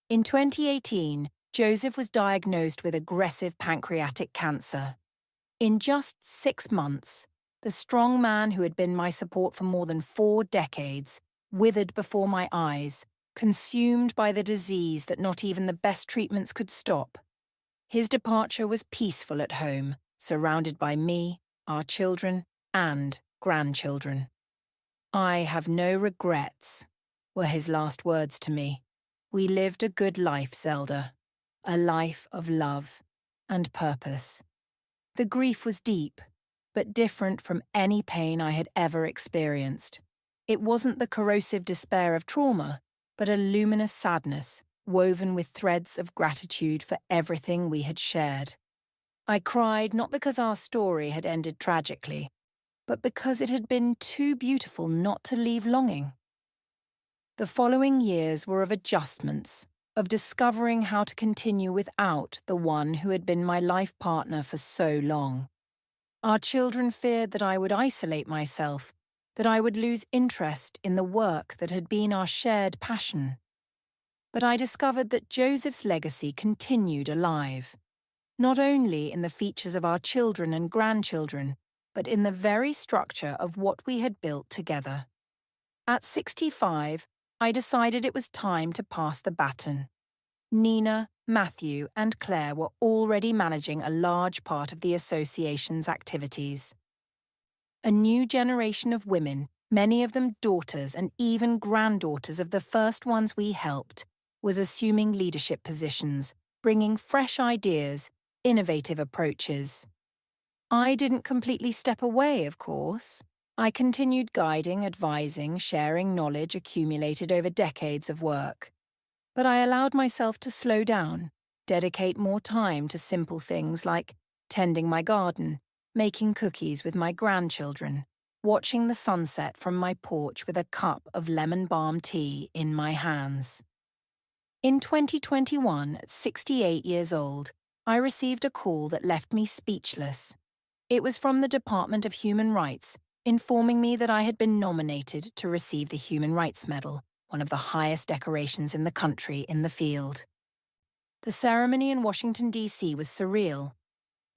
Speaker 1: In 2018, Joseph was diagnosed with aggressive pancreatic cancer. In just 6 months, the strong man who had been my support for more than 4 decades withered before my eyes, consumed by the disease that not even the best treatments could stop. His departure was peaceful at home, surrounded by me, our children, and grandchildren. "I have no regrets," were his last words to me. "We lived a good life, Zelda, a life of love and purpose." The grief was deep, but different from any pain I had ever experienced. It wasn't the corrosive despair of trauma, but a luminous sadness woven with threads of gratitude for everything we had shared. I cried not because our story had ended tragically, but because it had been too beautiful not to leave longing. The following years were of adjustments, of discovering how to continue without the one who had been my life partner for so long. Our children feared that I would isolate myself, that I would lose interest in the work that had been our shared passion. But I discovered that Joseph's legacy continued alive, not only in the features of our children and grandchildren, but in the very structure of what we had built together. At 65, I decided it was time to pass the baton. Nina, Matthew, and Claire were already managing a large part of the association's activities. A new generation of women, many of them daughters and even granddaughters of the first ones we helped, was assuming leadership positions, bringing fresh ideas, innovative approaches. I didn't completely step away, of course. I continued guiding, advising, sharing knowledge accumulated over decades of work. But I allowed myself to slow down, dedicate more time to simple things like tending my garden, making cookies with my grandchildren, watching the sunset from my porch with a cup of lemon balm tea in my hands. In 2021, at 68 years old, I received a call that left me speechless. It was from the Department of Human Rights, informing me that I had been nominated to receive the Human Rights Medal, one of the highest decorations in the country in the field. The ceremony in Washington, D.C. was surreal.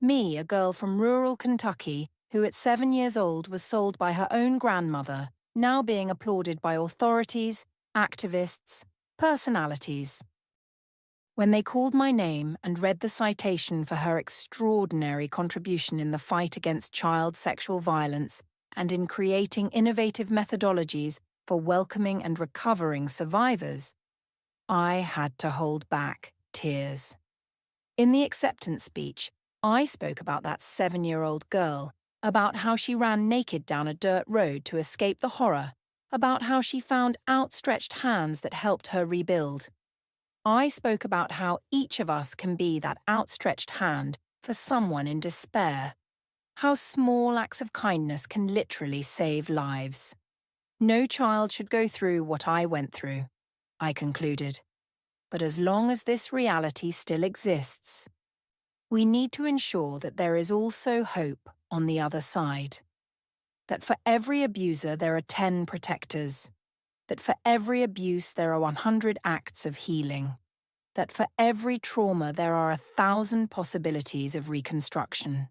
Speaker 1: Me, a girl from rural Kentucky, who at 7 years old was sold by her own grandmother, now being applauded by authorities, activists, personalities. When they called my name and read the citation for her extraordinary contribution in the fight against child sexual violence and in creating innovative methodologies for welcoming and recovering survivors, I had to hold back tears. In the acceptance speech, I spoke about that 7-year-old girl, about how she ran naked down a dirt road to escape the horror, about how she found outstretched hands that helped her rebuild. I spoke about how each of us can be that outstretched hand for someone in despair, how small acts of kindness can literally save lives. No child should go through what I went through, I concluded. But as long as this reality still exists, we need to ensure that there is also hope on the other side. That for every abuser there are 10 protectors. That for every abuse there are 100 acts of healing. That for every trauma there are 1,000 possibilities of reconstruction.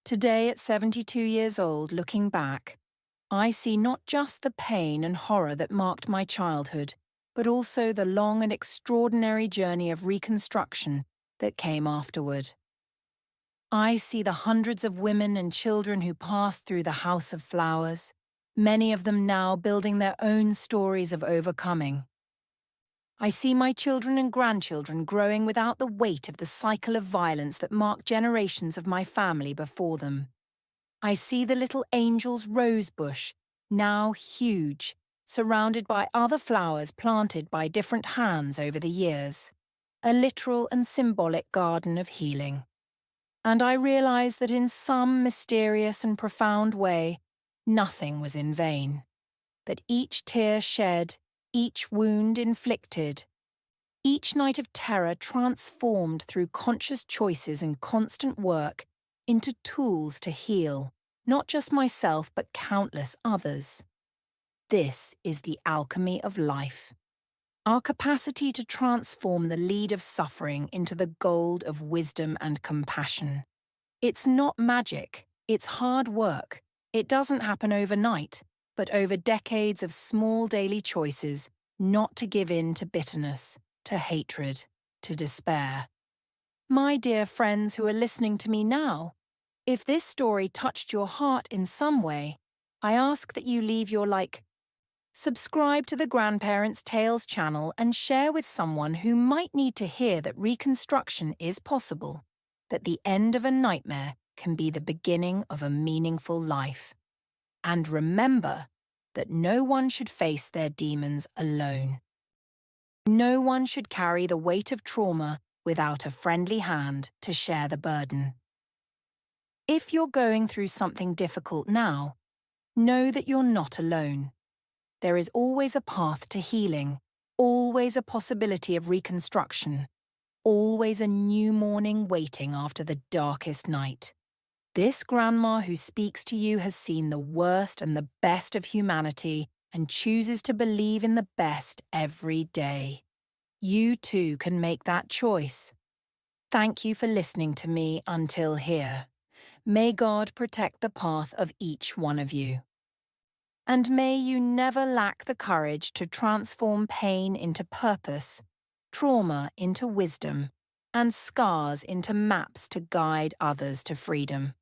Speaker 1: Today, at 72 years old, looking back, I see not just the pain and horror that marked my childhood, but also the long and extraordinary journey of reconstruction that came afterward. I see the hundreds of women and children who passed through the House of Flowers, many of them now building their own stories of overcoming. I see my children and grandchildren growing without the weight of the cycle of violence that marked generations of my family before them. I see the little angel's rose bush, now huge, surrounded by other flowers planted by different hands over the years, a literal and symbolic garden of healing. And I realize that in some mysterious and profound way, nothing was in vain. That each tear shed, each wound inflicted, each night of terror transformed through conscious choices and constant work into tools to heal, not just myself but countless others. This is the alchemy of life. Our capacity to transform the lead of suffering into the gold of wisdom and compassion. It's not magic, it's hard work. It doesn't happen overnight, but over decades of small daily choices not to give in to bitterness, to hatred, to despair. My dear friends who are listening to me now, if this story touched your heart in some way, I ask that you leave your like. Subscribe to the Grandparents' Tales channel and share with someone who might need to hear that reconstruction is possible, that the end of a nightmare can be the beginning of a meaningful life. And remember that no one should face their demons alone. No one should carry the weight of trauma without a friendly hand to share the burden. If you're going through something difficult now, know that you're not alone. There is always a path to healing, always a possibility of reconstruction, always a new morning waiting after the darkest night. This grandma who speaks to you has seen the worst and the best of humanity and chooses to believe in the best every day. You too can make that choice. Thank you for listening to me until here. May God protect the path of each one of you. And may you never lack the courage to transform pain into purpose, trauma into wisdom, and scars into maps to guide others to freedom.